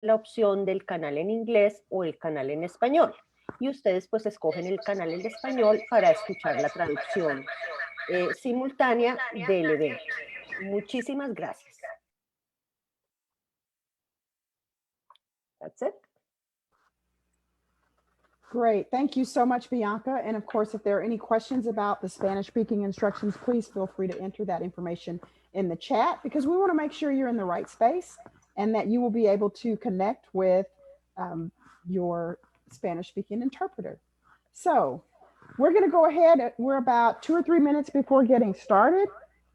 la opción del canal en inglés o el canal en español. Y ustedes pues escogen el canal en español para escuchar la traducción simultánea del evento. Muchísimas gracias. That's it. Great. Thank you so much, Bianca. And of course, if there are any questions about the Spanish speaking instructions, please feel free to enter that information in the chat because we want to make sure you're in the right space and that you will be able to connect with your Spanish speaking interpreter. So we're going to go ahead. We're about 2 or 3 minutes before getting started.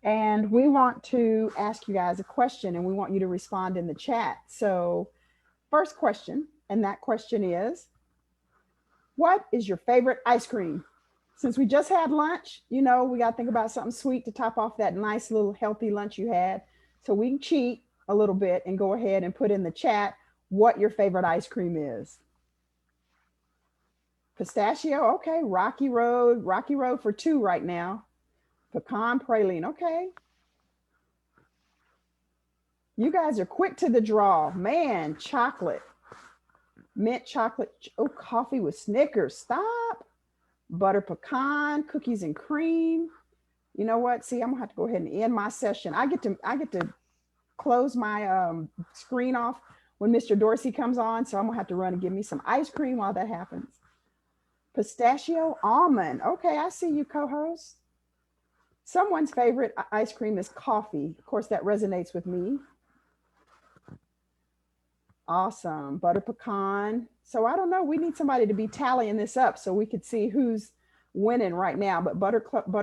And we want to ask you guys a question and we want you to respond in the chat. So, first question, and that question is, what is your favorite ice cream? Since we just had lunch, you know, we got to think about something sweet to top off that nice little healthy lunch you had. So we can cheat a little bit and go ahead and put in the chat what your favorite ice cream is. Pistachio, okay. Rocky Road for 2 right now. Pecan praline, okay. You guys are quick to the draw. Man, chocolate. Mint chocolate. Oh, coffee with Snickers. Stop. Butter pecan, cookies and cream. You know what? See, I'm gonna have to go ahead and end my session. I get to close my screen off when Mr. Dorsey comes on. So I'm gonna have to run and give me some ice cream while that happens. Pistachio almond. Okay, I see you, co-host. Someone's favorite ice cream is coffee. Of course, that resonates with me. Awesome. Butter pecan. So I don't know. We need somebody to be tallying this up so we could see who's winning right now. But butter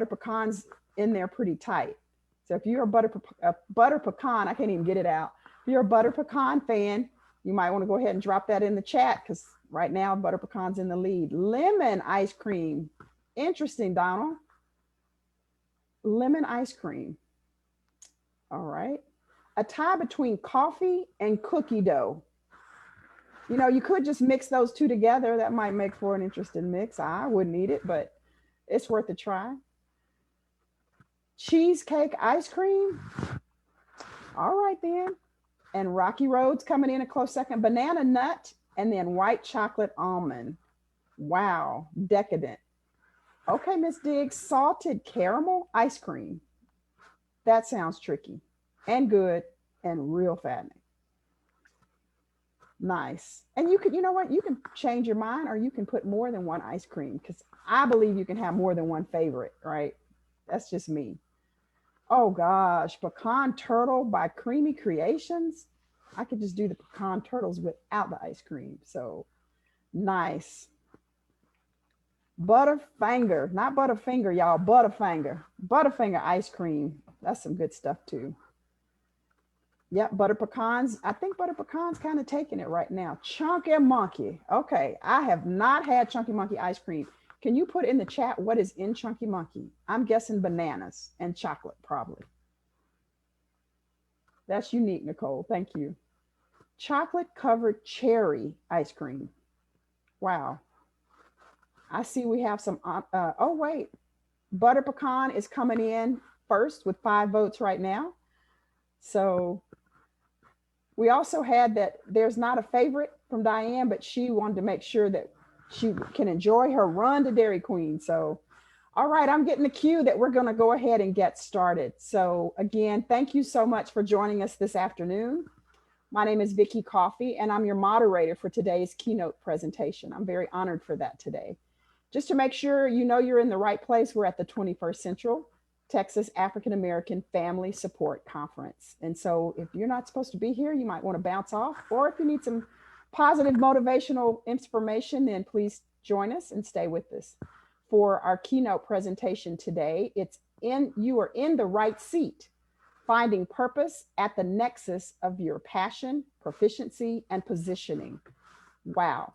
pecan's in there pretty tight. So if you're a butter pecan, I can't even get it out. If you're a butter pecan fan, you might want to go ahead and drop that in the chat because right now butter pecan's in the lead. Lemon ice cream. Interesting, Donald. Lemon ice cream. All right. A tie between coffee and cookie dough. You know, you could just mix those two together. That might make for an interesting mix. I wouldn't eat it, but it's worth a try. Cheesecake ice cream. All right, then. And Rocky Road's coming in a close second. Banana nut and then white chocolate almond. Wow, decadent. Okay, Miss Diggs, salted caramel ice cream. That sounds tricky and good and real fattening. Nice. And you could, you know what? You can change your mind or you can put more than one ice cream because I believe you can have more than one favorite, right? That's just me. Oh gosh, pecan turtle by Creamy Creations. I could just do the pecan turtles without the ice cream. So nice. Butterfinger, not Butterfinger, y'all. Butterfinger. Butterfinger ice cream. That's some good stuff too. Yep, butter pecans. I think butter pecans kind of taking it right now. Chunky Monkey. Okay, I have not had Chunky Monkey ice cream. Can you put in the chat what is in Chunky Monkey? I'm guessing bananas and chocolate, probably. That's unique, Nicole. Thank you. Chocolate covered cherry ice cream. Wow. I see we have some. Oh, wait. Butter pecan is coming in first with 5 votes right now. So we also had that there's not a favorite from Diane, but she wanted to make sure that she can enjoy her run to Dairy Queen. So, all right, I'm getting the cue that we're going to go ahead and get started. So again, thank you so much for joining us this afternoon. My name is Vicki Coffey, and I'm your moderator for today's keynote presentation. I'm very honored for that today. Just to make sure you know you're in the right place, we're at the 21st Central Texas African American Family Support Conference. And so if you're not supposed to be here, you might want to bounce off, or if you need some positive motivational information, then please join us and stay with us. For our keynote presentation today, you are in the right seat, finding purpose at the nexus of your passion, proficiency, and positioning. Wow.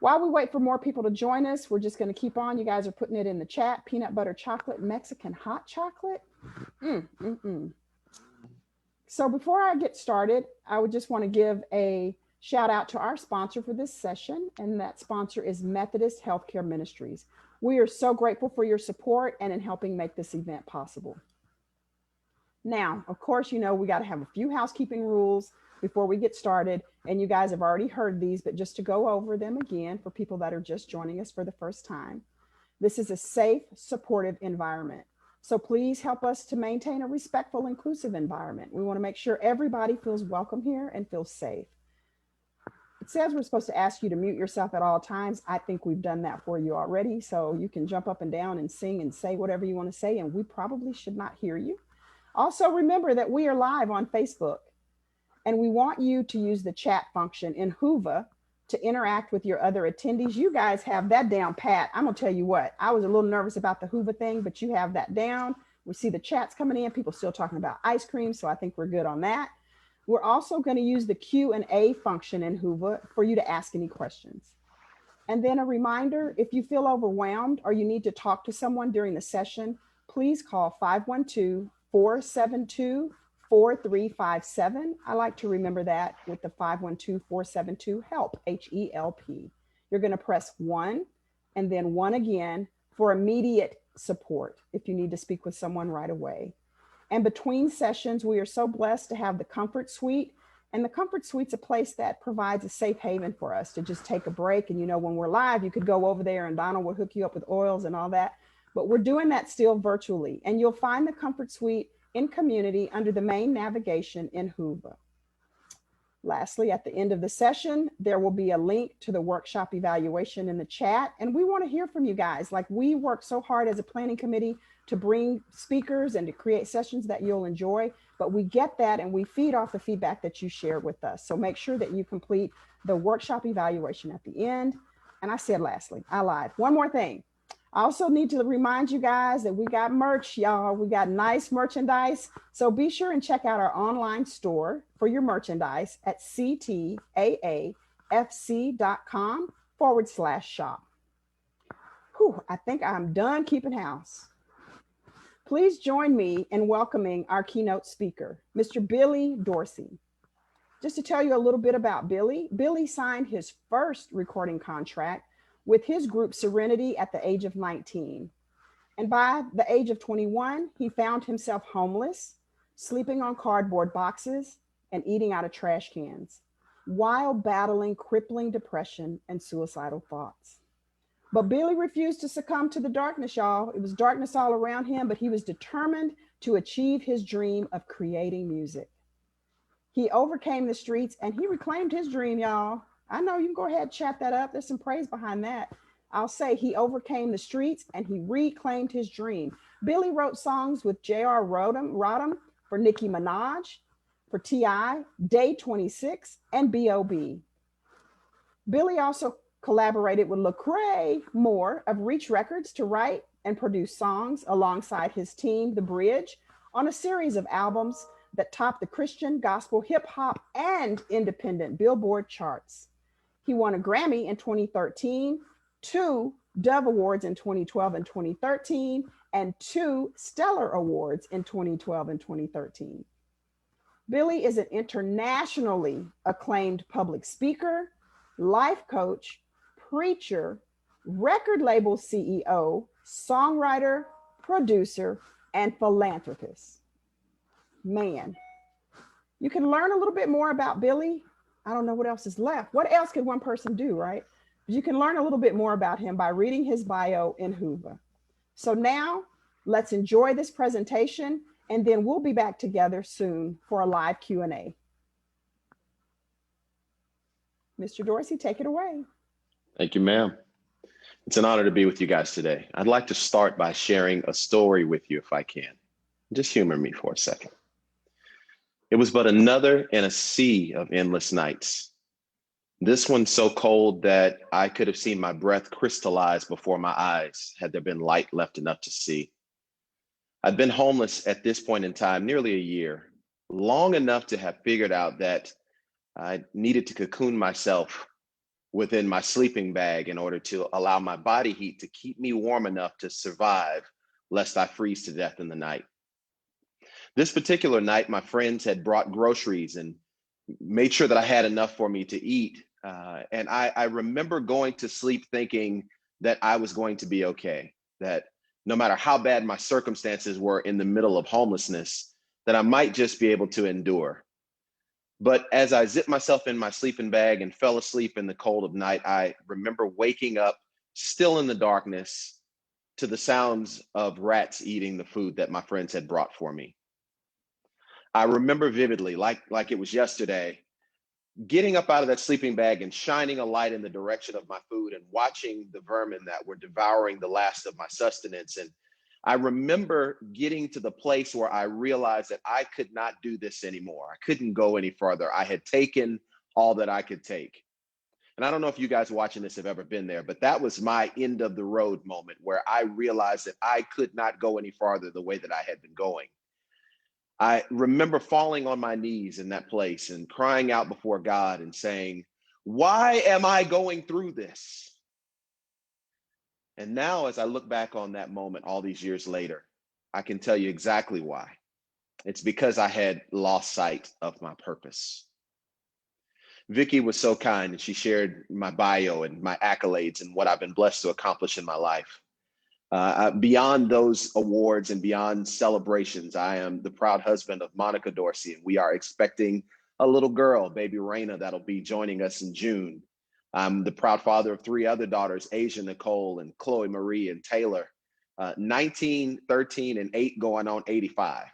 While we wait for more people to join us, we're just going to keep on. You guys are putting it in the chat. Peanut butter chocolate, Mexican hot chocolate. So before I get started, I would just want to give a shout out to our sponsor for this session, and that sponsor is Methodist Healthcare Ministries. We are so grateful for your support and in helping make this event possible. Now, of course, you know, we got to have a few housekeeping rules. before we get started. And you guys have already heard these, but just to go over them again for people that are just joining us for the first time. This is a safe, supportive environment. So please help us to maintain a respectful, inclusive environment. We want to make sure everybody feels welcome here and feels safe. It says we're supposed to ask you to mute yourself at all times. I think we've done that for you already. So you can jump up and down and sing and say whatever you want to say, and we probably should not hear you. Also, remember that we are live on Facebook, and we want you to use the chat function in Whova to interact with your other attendees. You guys have that down pat. I'm gonna tell you what, I was a little nervous about the Whova thing, but you have that down. We see the chats coming in, people still talking about ice cream, so I think we're good on that. We're also going to use the Q&A function in Whova for you to ask any questions. And then a reminder, if you feel overwhelmed or you need to talk to someone during the session, please call 512-472-4357. I like to remember that with the 512-472-HELP, H-E-L-P. You're going to press 1 and then 1 again for immediate support if you need to speak with someone right away. And between sessions, we are so blessed to have the Comfort Suite. And the Comfort Suite's a place that provides a safe haven for us to just take a break. And you know, when we're live, you could go over there and Donald will hook you up with oils and all that. But we're doing that still virtually. And you'll find the Comfort Suite in Community under the main navigation in Whova. Lastly, at the end of the session, there will be a link to the workshop evaluation in the chat. And we want to hear from you guys. Like, we work so hard as a planning committee to bring speakers and to create sessions that you'll enjoy, but we get that and we feed off the feedback that you share with us. So make sure that you complete the workshop evaluation at the end. And I said, lastly, I lied. One more thing. I also need to remind you guys that we got merch, y'all. We got nice merchandise. So be sure and check out our online store for your merchandise at ctaafc.com/shop. Whew, I think I'm done keeping house. Please join me in welcoming our keynote speaker, Mr. Billy Dorsey. Just to tell you a little bit about Billy, Billy signed his first recording contract with his group Serenity at the age of 19. And by the age of 21, he found himself homeless, sleeping on cardboard boxes, and eating out of trash cans, while battling crippling depression and suicidal thoughts. But Billy refused to succumb to the darkness, y'all. It was darkness all around him, but he was determined to achieve his dream of creating music. He overcame the streets and he reclaimed his dream, y'all. I know, you can go ahead and chat that up. There's some praise behind that. I'll say he overcame the streets and he reclaimed his dream. Billy wrote songs with J.R. Rodham for Nicki Minaj, for T.I., Day 26, and B.O.B. Billy also collaborated with Lecrae Moore of Reach Records to write and produce songs alongside his team, The Bridge, on a series of albums that topped the Christian, gospel, hip hop, and independent Billboard charts. He won a Grammy in 2013, 2 Dove Awards in 2012 and 2013, and 2 Stellar Awards in 2012 and 2013. Billy is an internationally acclaimed public speaker, life coach, preacher, record label CEO, songwriter, producer, and philanthropist. Man, you can learn a little bit more about Billy. I don't know what else is left. What else could one person do, right? You can learn a little bit more about him by reading his bio in Whova. So now let's enjoy this presentation, and then we'll be back together soon for a live Q&A. Mr. Dorsey, take it away. Thank you, ma'am. It's an honor to be with you guys today. I'd like to start by sharing a story with you if I can. Just humor me for a second. It was but another in a sea of endless nights. This one so cold that I could have seen my breath crystallize before my eyes had there been light left enough to see. I'd been homeless at this point in time nearly a year, long enough to have figured out that I needed to cocoon myself within my sleeping bag in order to allow my body heat to keep me warm enough to survive, lest I freeze to death in the night. This particular night, my friends had brought groceries and made sure that I had enough for me to eat. And I remember going to sleep thinking that I was going to be okay, that no matter how bad my circumstances were in the middle of homelessness, that I might just be able to endure. But as I zipped myself in my sleeping bag and fell asleep in the cold of night, I remember waking up still in the darkness to the sounds of rats eating the food that my friends had brought for me. I remember vividly, like it was yesterday, getting up out of that sleeping bag and shining a light in the direction of my food and watching the vermin that were devouring the last of my sustenance. And I remember getting to the place where I realized that I could not do this anymore. I couldn't go any further. I had taken all that I could take. And I don't know if you guys watching this have ever been there, but that was my end of the road moment where I realized that I could not go any farther the way that I had been going. I remember falling on my knees in that place and crying out before God and saying, "Why am I going through this?" And now, as I look back on that moment all these years later, I can tell you exactly why. It's because I had lost sight of my purpose. Vicky was so kind, and she shared my bio and my accolades and what I've been blessed to accomplish in my life. Beyond those awards and beyond celebrations, I am the proud husband of Monica Dorsey, and we are expecting a little girl, baby Raina, that'll be joining us in June. I'm the proud father of 3 other daughters, Asia Nicole and Chloe Marie and Taylor, 19, 13, and 8 going on 85.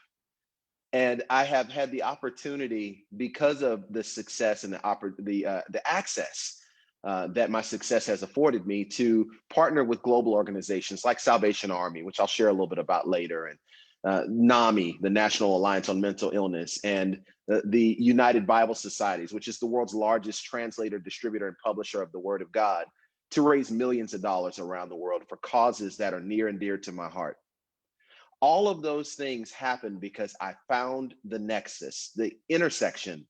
And I have had the opportunity, because of the success and the access that my success has afforded me, to partner with global organizations like Salvation Army, which I'll share a little bit about later, and NAMI, the National Alliance on Mental Illness, and the United Bible Societies, which is the world's largest translator, distributor, and publisher of the Word of God, to raise millions of dollars around the world for causes that are near and dear to my heart. All of those things happened because I found the nexus, the intersection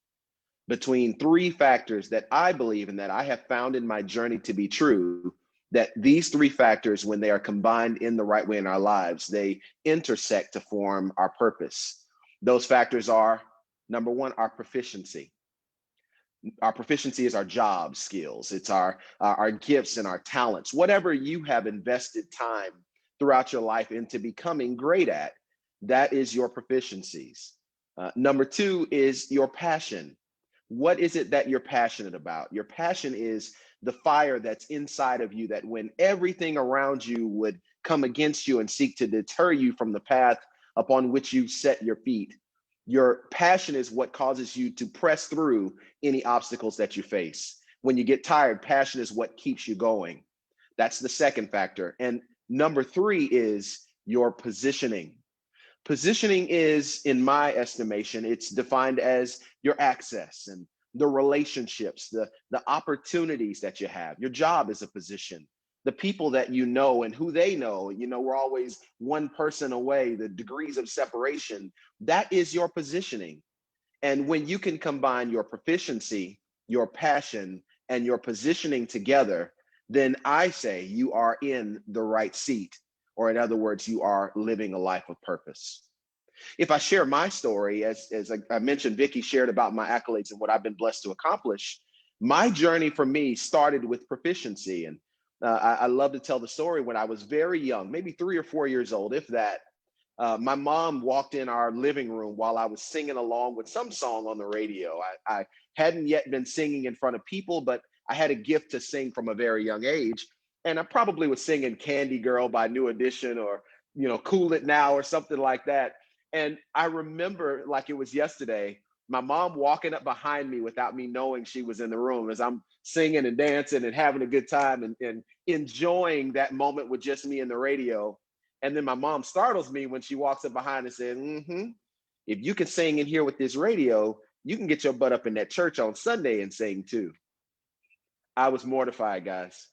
between 3 factors that I believe and that I have found in my journey to be true, that these 3 factors, when they are combined in the right way in our lives, they intersect to form our purpose. Those factors are, number 1, our proficiency. Our proficiency is our job skills. It's our gifts and our talents. Whatever you have invested time throughout your life into becoming great at, that is your proficiencies. Number 2 is your passion. What is it that you're passionate about? Your passion is the fire that's inside of you, that when everything around you would come against you and seek to deter you from the path upon which you set your feet, your passion is what causes you to press through any obstacles that you face. When you get tired, passion is what keeps you going. That's the second factor. And number 3 is your positioning. Positioning is, in my estimation, it's defined as your access and the relationships, the opportunities that you have. Your job is a position. The people that you know and who they know, we're always one person away, the degrees of separation, that is your positioning. And when you can combine your proficiency, your passion, and your positioning together, then I say you are in the right seat, or in other words, you are living a life of purpose. If I share my story, as I mentioned, Vicky shared about my accolades and what I've been blessed to accomplish. My journey for me started with proficiency. And I love to tell the story. When I was very young, maybe 3 or 4 years old, if that, my mom walked in our living room while I was singing along with some song on the radio. I hadn't yet been singing in front of people, but I had a gift to sing from a very young age. And I probably was singing Candy Girl by New Edition, or, Cool It Now, or something like that. And I remember, like it was yesterday, my mom walking up behind me without me knowing she was in the room, as I'm singing and dancing and having a good time and enjoying that moment with just me and the radio. And then my mom startles me when she walks up behind and says, if you can sing in here with this radio, you can get your butt up in that church on Sunday and sing too. I was mortified, guys.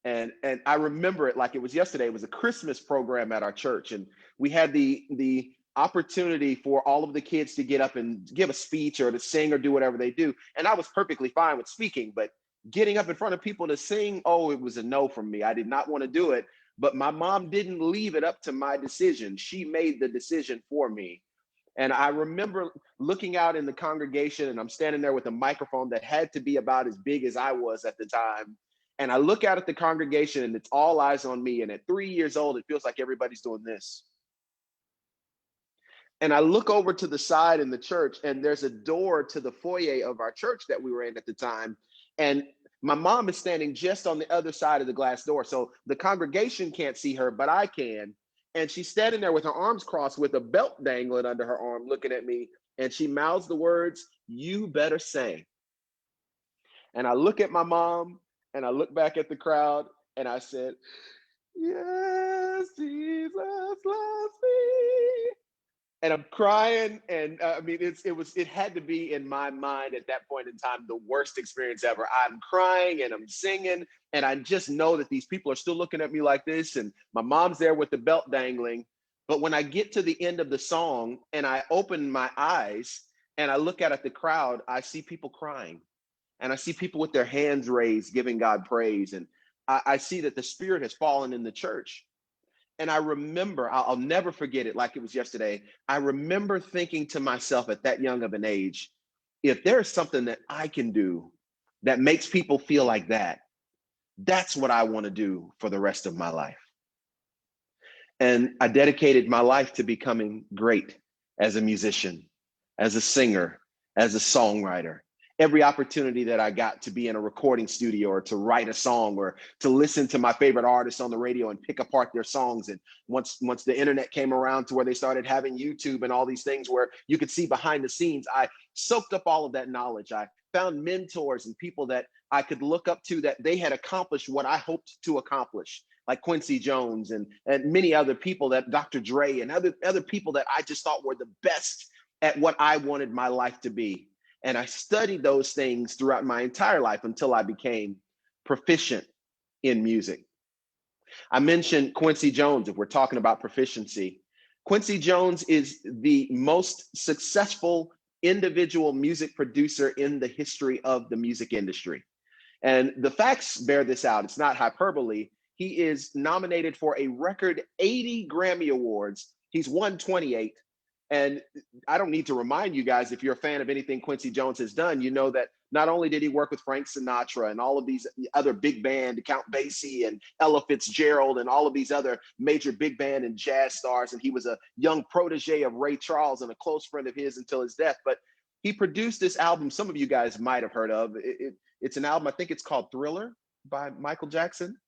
And I remember it like it was yesterday. It was a Christmas program at our church, and we had the opportunity for all of the kids to get up and give a speech or to sing or do whatever they do. And I was perfectly fine with speaking, but getting up in front of people to sing, it was a no from me. I did not want to do it, but my mom didn't leave it up to my decision. She made the decision for me. And I remember looking out in the congregation, and I'm standing there with a microphone that had to be about as big as I was at the time. And I look out at the congregation, and it's all eyes on me. And at 3 years old, it feels like everybody's doing this. And I look over to the side in the church, and there's a door to the foyer of our church that we were in at the time. And my mom is standing just on the other side of the glass door. So the congregation can't see her, but I can. And she's standing there with her arms crossed with a belt dangling under her arm, looking at me. And she mouths the words, "You better sing." And I look at my mom and I look back at the crowd and I said, "Yes, Jesus loves me." And I'm crying, and I mean, it had to be in my mind at that point in time the worst experience ever. I'm crying and I'm singing, and I just know that these people are still looking at me like this, and my mom's there with the belt dangling. But when I get to the end of the song and I open my eyes and I look out at the crowd, I see people crying, and I see people with their hands raised, giving God praise, and I see that the Spirit has fallen in the church. And I remember, I'll never forget it like it was yesterday. I remember thinking to myself at that young of an age, if there's something that I can do that makes people feel like that, that's what I want to do for the rest of my life. And I dedicated my life to becoming great as a musician, as a singer, as a songwriter. Every opportunity that I got to be in a recording studio or to write a song or to listen to my favorite artists on the radio and pick apart their songs. And once the internet came around to where they started having YouTube and all these things where you could see behind the scenes, I soaked up all of that knowledge. I found mentors and people that I could look up to that they had accomplished what I hoped to accomplish, like Quincy Jones and many other people, that Dr. Dre and other people that I just thought were the best at what I wanted my life to be. And I studied those things throughout my entire life until I became proficient in music. I mentioned Quincy Jones. If we're talking about proficiency, Quincy Jones is the most successful individual music producer in the history of the music industry. And the facts bear this out. It's not hyperbole. He is nominated for a record 80 Grammy Awards. He's won 28. And I don't need to remind you guys, if you're a fan of anything Quincy Jones has done, you know that not only did he work with Frank Sinatra and all of these other big band, Count Basie and Ella Fitzgerald and all of these other major big band and jazz stars, and he was a young protege of Ray Charles and a close friend of his until his death. But he produced this album some of you guys might have heard of. It's an album, I think it's called Thriller by Michael Jackson,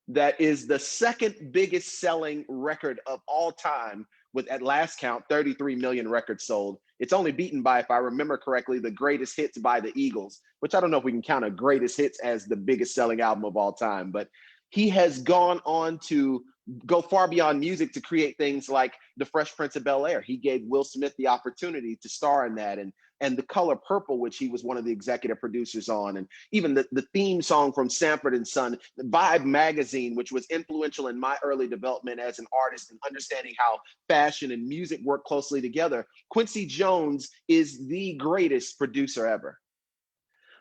that is the second biggest selling record of all time, with, at last count, 33 million records sold. It's only beaten by, if I remember correctly, the Greatest Hits by the Eagles, which I don't know if we can count a Greatest Hits as the biggest selling album of all time. But he has gone on to go far beyond music to create things like The Fresh Prince of Bel-Air. He gave Will Smith the opportunity to star in that, and The Color Purple, which he was one of the executive producers on, and even the theme song from Sanford and Son, Vibe magazine, which was influential in my early development as an artist and understanding how fashion and music work closely together. Quincy Jones is the greatest producer ever.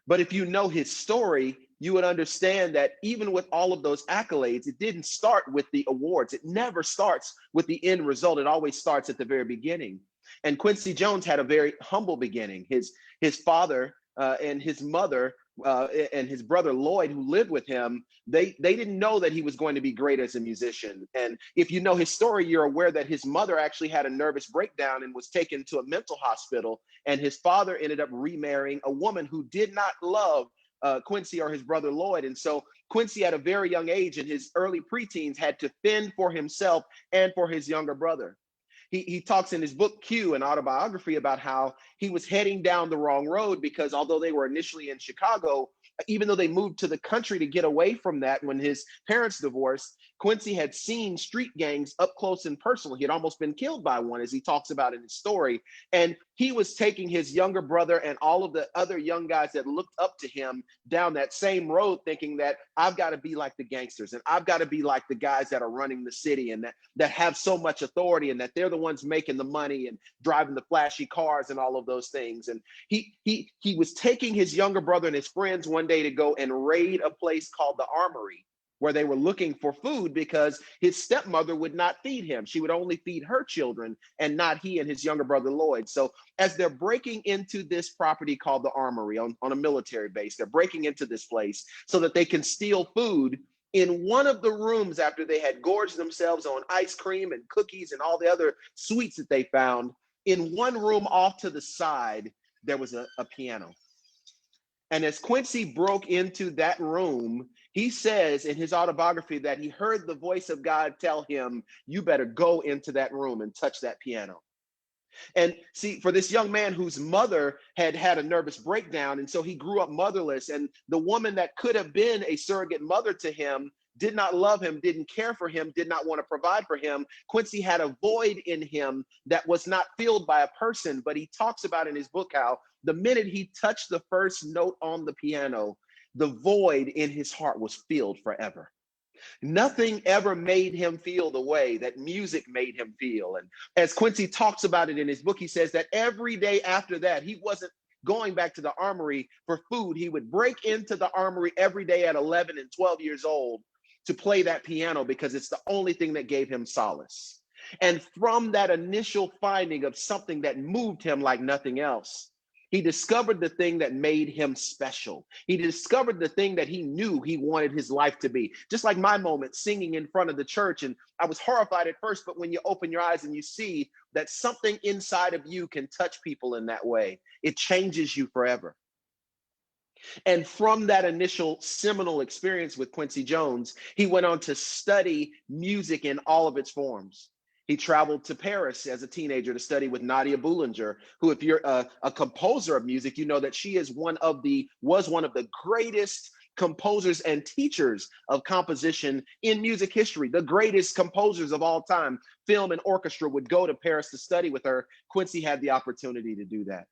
But if you know his story, you would understand that even with all of those accolades, it didn't start with the awards. It never starts with the end result. It always starts at the very beginning. And Quincy Jones had a very humble beginning. His father and his mother and his brother Lloyd, who lived with him, they didn't know that he was going to be great as a musician. And if you know his story, you're aware that his mother actually had a nervous breakdown and was taken to a mental hospital. And his father ended up remarrying a woman who did not love Quincy or his brother Lloyd. And so Quincy, at a very young age, in his early preteens, had to fend for himself and for his younger brother. He talks in his book, Q, an autobiography, about how he was heading down the wrong road because although they were initially in Chicago, even though they moved to the country to get away from that when his parents divorced, Quincy had seen street gangs up close and personal. He had almost been killed by one, as he talks about in his story. And he was taking his younger brother and all of the other young guys that looked up to him down that same road, thinking that I've got to be like the gangsters and I've got to be like the guys that are running the city and that have so much authority and that they're the ones making the money and driving the flashy cars and all of those things. And he was taking his younger brother and his friends one day to go and raid a place called the Armory, where they were looking for food because his stepmother would not feed him. She would only feed her children and not he and his younger brother Lloyd. So as they're breaking into this property called the Armory on a military base, they're breaking into this place so that they can steal food. In one of the rooms, after they had gorged themselves on ice cream and cookies and all the other sweets that they found, In one room off to the side, there was a piano. And as Quincy broke into that room, he says in his autobiography that he heard the voice of God tell him, you better go into that room and touch that piano. And see, for this young man whose mother had had a nervous breakdown, and so he grew up motherless, and the woman that could have been a surrogate mother to him did not love him, didn't care for him, did not want to provide for him. Quincy had a void in him that was not filled by a person, but he talks about in his book how the minute he touched the first note on the piano, the void in his heart was filled forever. Nothing ever made him feel the way that music made him feel. And as Quincy talks about it in his book, he says that every day after that, he wasn't going back to the armory for food. He would break into the armory every day at 11 and 12 years old to play that piano because it's the only thing that gave him solace. And from that initial finding of something that moved him like nothing else, he discovered the thing that made him special. He discovered the thing that he knew he wanted his life to be. Just like my moment singing in front of the church. And I was horrified at first, but when you open your eyes and you see that something inside of you can touch people in that way, it changes you forever. And from that initial seminal experience with Quincy Jones, he went on to study music in all of its forms. He traveled to Paris as a teenager to study with Nadia Boulanger, who, if you're a composer of music, you know that she is was one of the greatest composers and teachers of composition in music history. The greatest composers of all time, film and orchestra, would go to Paris to study with her. Quincy had the opportunity to do that.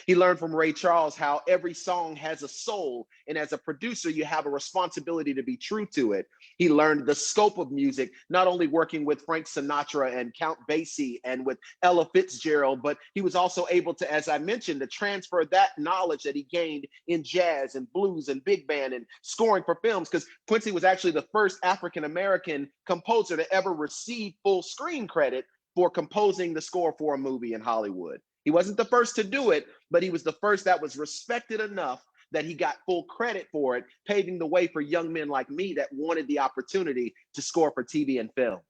He learned from Ray Charles how every song has a soul, and as a producer, you have a responsibility to be true to it. He learned the scope of music, not only working with Frank Sinatra and Count Basie and with Ella Fitzgerald, but he was also able to, as I mentioned, to transfer that knowledge that he gained in jazz and blues and big band and scoring for films, because Quincy was actually the first African-American composer to ever receive full screen credit for composing the score for a movie in Hollywood. He wasn't the first to do it, but he was the first that was respected enough that he got full credit for it, paving the way for young men like me that wanted the opportunity to score for TV and film.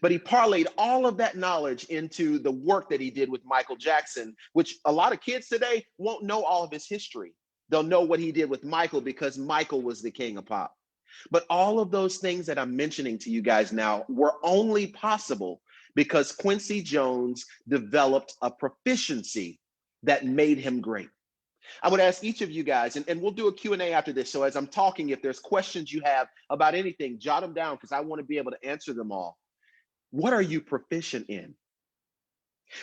But he parlayed all of that knowledge into the work that he did with Michael Jackson, which a lot of kids today won't know all of his history. They'll know what he did with Michael because Michael was the king of pop. But all of those things that I'm mentioning to you guys now were only possible because Quincy Jones developed a proficiency that made him great. I would ask each of you guys, and we'll do a Q&A after this. So as I'm talking, if there's questions you have about anything, jot them down because I want to be able to answer them all. What are you proficient in?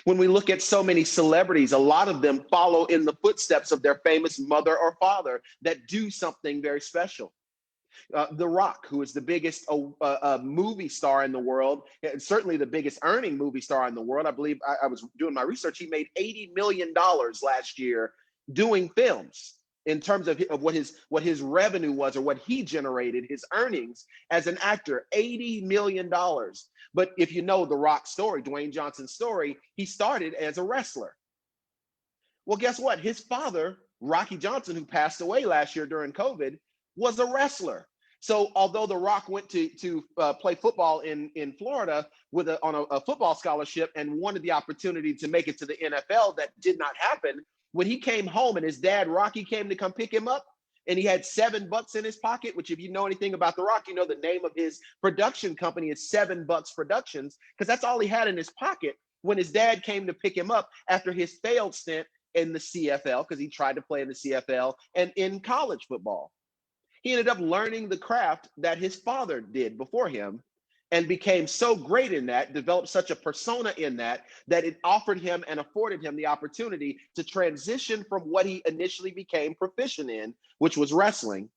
When we look at so many celebrities, a lot of them follow in the footsteps of their famous mother or father that do something very special. The Rock, who is the biggest movie star in the world, and certainly the biggest earning movie star in the world. I believe I was doing my research. He made $80 million last year doing films in terms of what his revenue was or what he generated, his earnings as an actor, $80 million. But if you know the Rock story, Dwayne Johnson's story, he started as a wrestler. Well, guess what? His father, Rocky Johnson, who passed away last year during COVID, was a wrestler. So although The Rock went to play football in Florida on a football scholarship and wanted the opportunity to make it to the NFL, that did not happen. When he came home and his dad, Rocky, came to come pick him up, and he had $7 in his pocket, which if you know anything about The Rock, you know the name of his production company is $7 Productions, because that's all he had in his pocket when his dad came to pick him up after his failed stint in the CFL, because he tried to play in the CFL and in college football. He ended up learning the craft that his father did before him and became so great in that, developed such a persona in that it offered him and afforded him the opportunity to transition from what he initially became proficient in, which was wrestling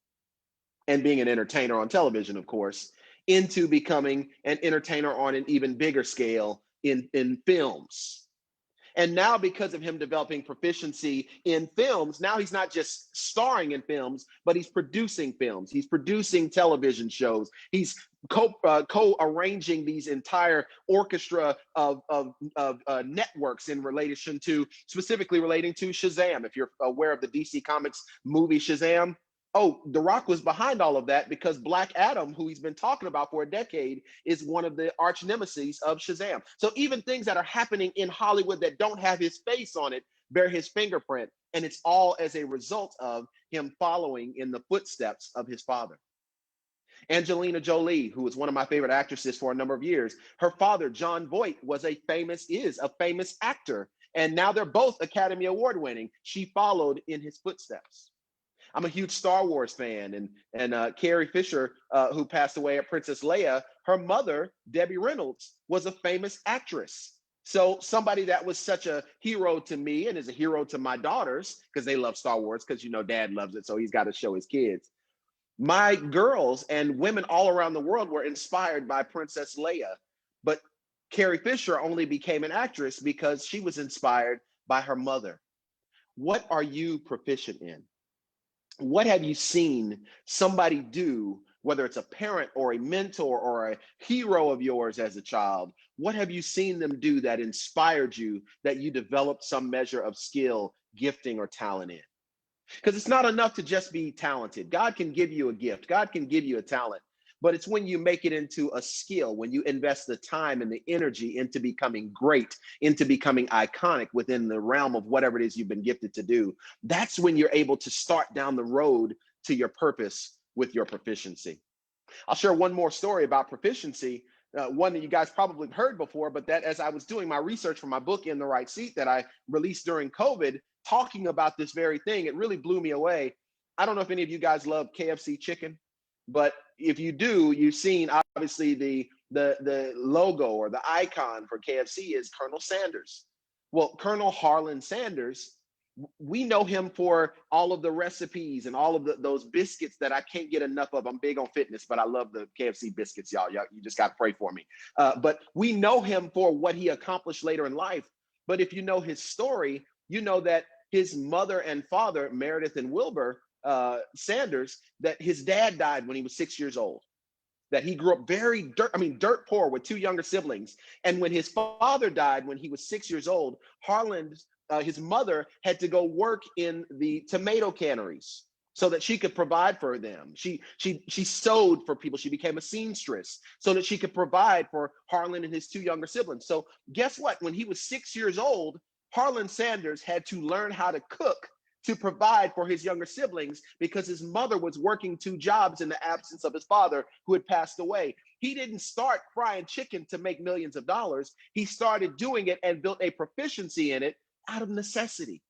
and being an entertainer on television, of course, into becoming an entertainer on an even bigger scale in films. And now, because of him developing proficiency in films, now he's not just starring in films, but he's producing films. He's producing television shows. He's co-arranging these entire orchestra of networks in relation to, specifically relating to Shazam. If you're aware of the DC Comics movie Shazam, Oh, The Rock was behind all of that because Black Adam, who he's been talking about for a decade, is one of the arch nemesis of Shazam. So even things that are happening in Hollywood that don't have his face on it bear his fingerprint. And it's all as a result of him following in the footsteps of his father. Angelina Jolie, who was one of my favorite actresses for a number of years, her father, John Voight, is a famous actor. And now they're both Academy Award winning. She followed in his footsteps. I'm a huge Star Wars fan, and Carrie Fisher, who passed away at Princess Leia, her mother, Debbie Reynolds, was a famous actress. So somebody that was such a hero to me and is a hero to my daughters, because they love Star Wars, because, you know, dad loves it, so he's got to show his kids. My girls and women all around the world were inspired by Princess Leia, but Carrie Fisher only became an actress because she was inspired by her mother. What are you proficient in? What have you seen somebody do, whether it's a parent or a mentor or a hero of yours as a child? What have you seen them do that inspired you, that you developed some measure of skill, gifting, or talent in? Because it's not enough to just be talented. God can give you a gift. God can give you a talent. But it's when you make it into a skill, when you invest the time and the energy into becoming great, into becoming iconic within the realm of whatever it is you've been gifted to do. That's when you're able to start down the road to your purpose with your proficiency. I'll share one more story about proficiency, one that you guys probably heard before, but that as I was doing my research for my book, In the Right Seat, that I released during COVID, talking about this very thing, it really blew me away. I don't know if any of you guys love KFC chicken, but if you do, you've seen obviously the logo or the icon for KFC is Colonel Sanders. Well, Colonel Harlan Sanders, we know him for all of the recipes and all of those biscuits that I can't get enough of. I'm big on fitness, but I love the KFC biscuits, y'all. You just got to pray for me. But we know him for what he accomplished later in life. But if you know his story, you know that his mother and father, Meredith and Wilbur Sanders, that his dad died when he was 6 years old. That he grew up very dirt poor with two younger siblings. And when his father died when he was 6 years old, Harlan's his mother had to go work in the tomato canneries so that she could provide for them. She sewed for people. She became a seamstress so that she could provide for Harlan and his two younger siblings. So guess what? When he was 6 years old, Harlan Sanders had to learn how to cook to provide for his younger siblings because his mother was working two jobs in the absence of his father, who had passed away. He didn't start frying chicken to make millions of dollars. He started doing it and built a proficiency in it out of necessity.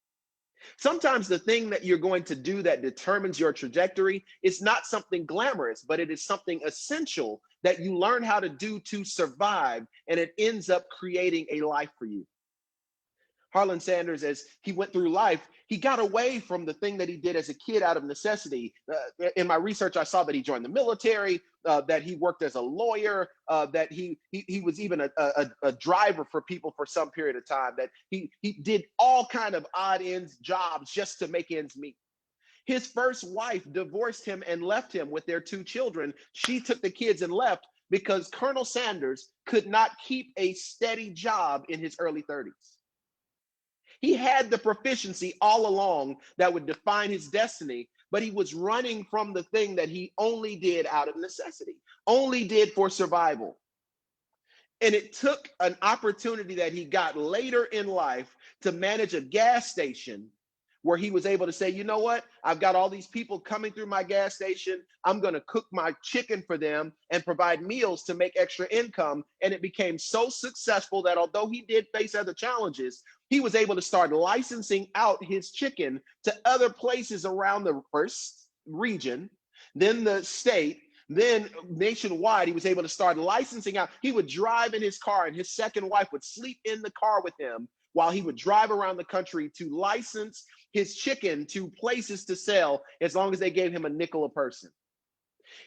Sometimes the thing that you're going to do that determines your trajectory is not something glamorous, but it is something essential that you learn how to do to survive, and it ends up creating a life for you. Harlan Sanders, as he went through life, he got away from the thing that he did as a kid out of necessity. In my research, I saw that he joined the military, that he worked as a lawyer, that he was even a driver for people for some period of time, that he did all kind of odd ends jobs just to make ends meet. His first wife divorced him and left him with their two children. She took the kids and left because Colonel Sanders could not keep a steady job in his early 30s. He had the proficiency all along that would define his destiny, but he was running from the thing that he only did out of necessity, only did for survival. And it took an opportunity that he got later in life to manage a gas station where he was able to say, you know what? I've got all these people coming through my gas station. I'm going to cook my chicken for them and provide meals to make extra income. And it became so successful that although he did face other challenges, he was able to start licensing out his chicken to other places around the first region, then the state, then nationwide. He was able to start licensing out. He would drive in his car and his second wife would sleep in the car with him while he would drive around the country to license his chicken to places to sell as long as they gave him a nickel a person.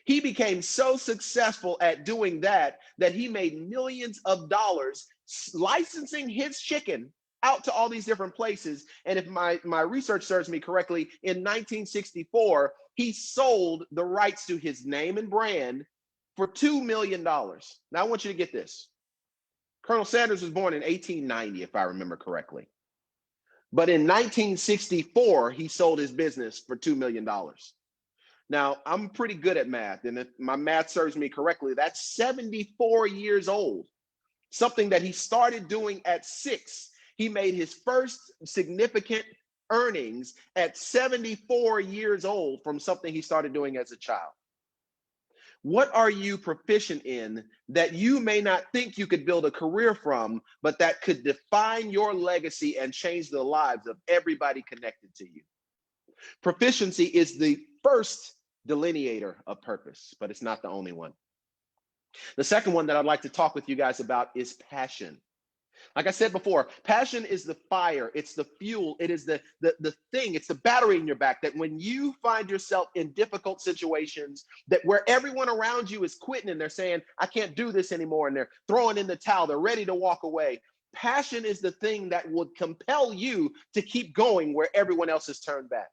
He became so successful at doing that that he made millions of dollars licensing his chicken out to all these different places. And if my research serves me correctly, in 1964, he sold the rights to his name and brand for $2 million. Now I want you to get this. Colonel Sanders was born in 1890, if I remember correctly. But in 1964, he sold his business for $2 million. Now, I'm pretty good at math, and if my math serves me correctly, that's 74 years old. Something that he started doing at 6. He made his first significant earnings at 74 years old from something he started doing as a child. What are you proficient in that you may not think you could build a career from, but that could define your legacy and change the lives of everybody connected to you? Proficiency is the first delineator of purpose, but it's not the only one. The second one that I'd like to talk with you guys about is passion. Like I said before, passion is the fire, it's the fuel, it is the thing, it's the battery in your back that when you find yourself in difficult situations, that where everyone around you is quitting and they're saying, I can't do this anymore, and they're throwing in the towel, they're ready to walk away. Passion is the thing that would compel you to keep going where everyone else has turned back.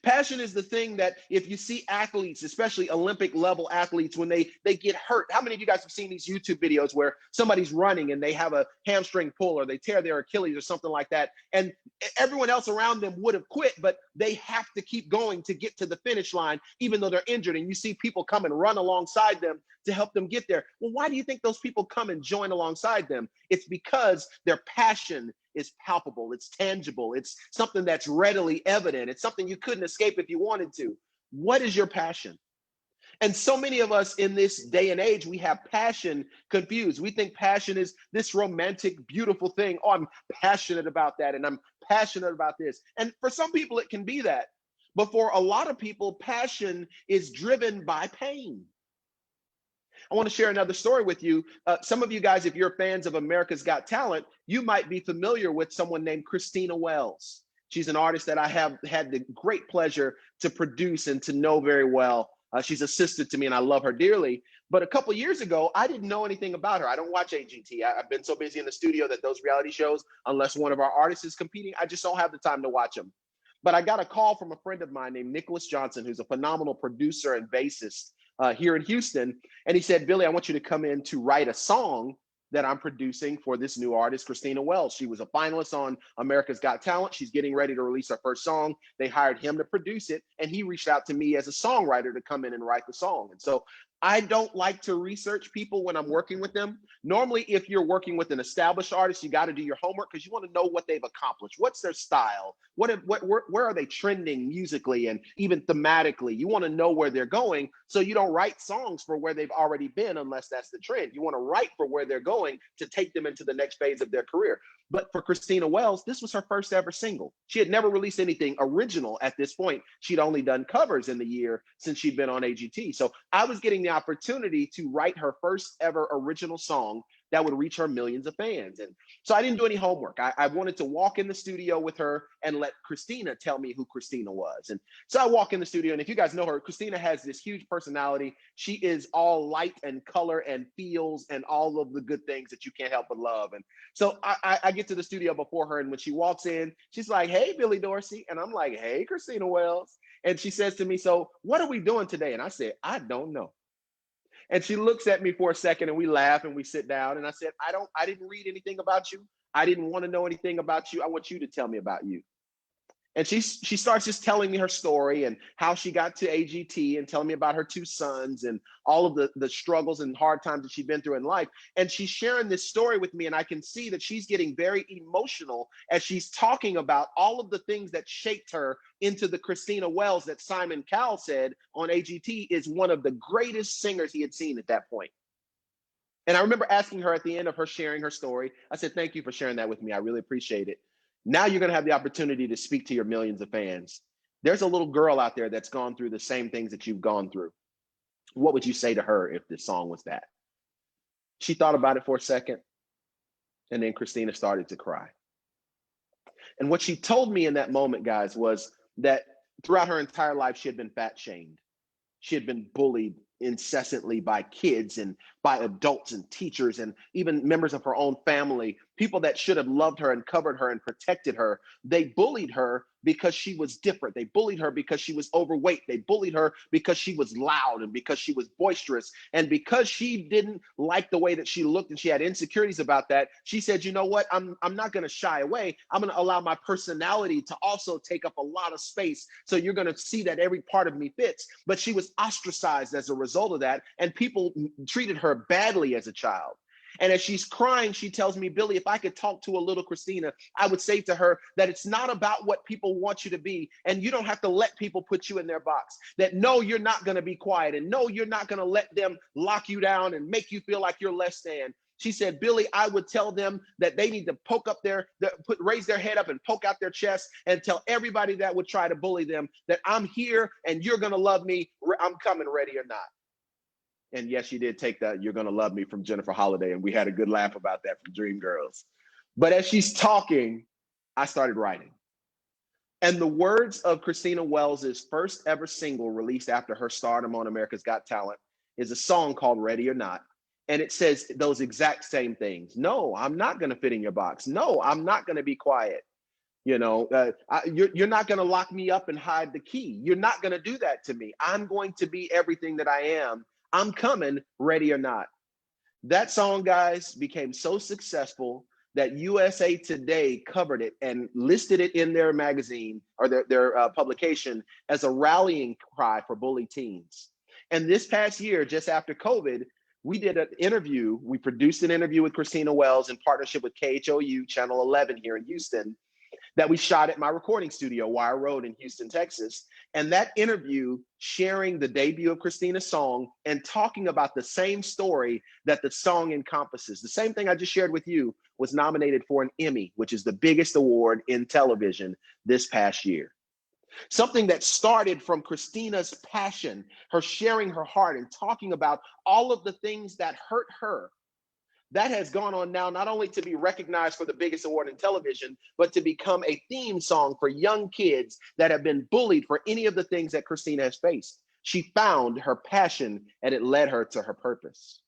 Passion is the thing that if you see athletes, especially Olympic level athletes, when they get hurt, how many of you guys have seen these YouTube videos where somebody's running and they have a hamstring pull or they tear their Achilles or something like that, and everyone else around them would have quit, but they have to keep going to get to the finish line, even though they're injured, and you see people come and run alongside them to help them get there. Well, why do you think those people come and join alongside them? It's because their passion is palpable, it's tangible, it's something that's readily evident, it's something you couldn't escape if you wanted to. What is your passion? And so many of us in this day and age, we have passion confused. We think passion is this romantic, beautiful thing. Oh, I'm passionate about that, and I'm passionate about this. And for some people, it can be that. But for a lot of people, passion is driven by pain. I want to share another story with you. Some of you guys, if you're fans of America's Got Talent, you might be familiar with someone named Christina Wells. She's an artist that I have had the great pleasure to produce and to know very well. She's a sister to me, and I love her dearly. But a couple years ago, I didn't know anything about her. I don't watch AGT. I've been so busy in the studio that those reality shows, unless one of our artists is competing, I just don't have the time to watch them. But I got a call from a friend of mine named Nicholas Johnson, who's a phenomenal producer and bassist here in Houston. And he said, Billy, I want you to come in to write a song that I'm producing for this new artist, Christina Wells. She was a finalist on America's Got Talent. She's getting ready to release her first song. They hired him to produce it, and he reached out to me as a songwriter to come in and write the song. And so I don't like to research people when I'm working with them. Normally, if you're working with an established artist, you got to do your homework because you want to know what they've accomplished. What's their style? Where are they trending musically and even thematically? You want to know where they're going, so you don't write songs for where they've already been unless that's the trend. You want to write for where they're going to take them into the next phase of their career. But for Christina Wells, this was her first ever single. She had never released anything original at this point. She'd only done covers in the year since she'd been on AGT. So I was getting the opportunity to write her first ever original song that would reach her millions of fans. And so I didn't do any homework. I wanted to walk in the studio with her and let Christina tell me who Christina was. And so I walk in the studio, and if you guys know her, Christina has this huge personality. She is all light and color and feels and all of the good things that you can't help but love. And so I get to the studio before her, and when she walks in, she's like, hey, Billy Dorsey. And I'm like, hey, Christina Wells. And she says to me, so what are we doing today? And I said, I don't know. And she looks at me for a second, and we laugh and we sit down. And I said, I didn't read anything about you. I didn't want to know anything about you. I want you to tell me about you. And she starts just telling me her story and how she got to AGT and telling me about her 2 sons and all of the struggles and hard times that she's been through in life. And she's sharing this story with me, and I can see that she's getting very emotional as she's talking about all of the things that shaped her into the Christina Wells that Simon Cowell said on AGT is one of the greatest singers he had seen at that point. And I remember asking her at the end of her sharing her story, I said, thank you for sharing that with me. I really appreciate it. Now you're going to have the opportunity to speak to your millions of fans. There's a little girl out there that's gone through the same things that you've gone through. What would you say to her if this song was that? She thought about it for a second, and then Christina started to cry. And what she told me in that moment, guys, was that throughout her entire life, she had been fat shamed. She had been bullied incessantly by kids and by adults and teachers and even members of her own family, people that should have loved her and covered her and protected her. They bullied her because she was different. They bullied her because she was overweight. They bullied her because she was loud and because she was boisterous. And because she didn't like the way that she looked and she had insecurities about that, she said, you know what, I'm not going to shy away. I'm going to allow my personality to also take up a lot of space. So you're going to see that every part of me fits. But she was ostracized as a result of that. And people treated her badly as a child. And as she's crying, she tells me, Billy, if I could talk to a little Christina, I would say to her that it's not about what people want you to be. And you don't have to let people put you in their box. That no, you're not going to be quiet. And no, you're not going to let them lock you down and make you feel like you're less than. She said, Billy, I would tell them that they need to raise their head up and poke out their chest and tell everybody that would try to bully them that I'm here and you're going to love me. I'm coming, ready or not. And yes, she did take that "You're Gonna Love Me" from Jennifer Holliday, and we had a good laugh about that from Dreamgirls. But as she's talking, I started writing. And the words of Christina Wells' first ever single released after her stardom on America's Got Talent is a song called "Ready or Not." And it says those exact same things. No, I'm not gonna fit in your box. No, I'm not gonna be quiet. You know, you're not going to lock me up and hide the key. You're not going to do that to me. I'm going to be everything that I am. I'm coming, ready or not. That song, guys, became so successful that USA Today covered it and listed it in their magazine or their publication as a rallying cry for bully teens. And this past year, just after COVID, we did an interview. We produced an interview with Christina Wells in partnership with KHOU Channel 11 here in Houston, that we shot at my recording studio, Wire Road in Houston, Texas. And that interview, sharing the debut of Christina's song and talking about the same story that the song encompasses, the same thing I just shared with you, was nominated for an Emmy, which is the biggest award in television this past year. Something that started from Christina's passion, her sharing her heart and talking about all of the things that hurt her, that has gone on now not only to be recognized for the biggest award in television, but to become a theme song for young kids that have been bullied for any of the things that Christina has faced. She found her passion and it led her to her purpose.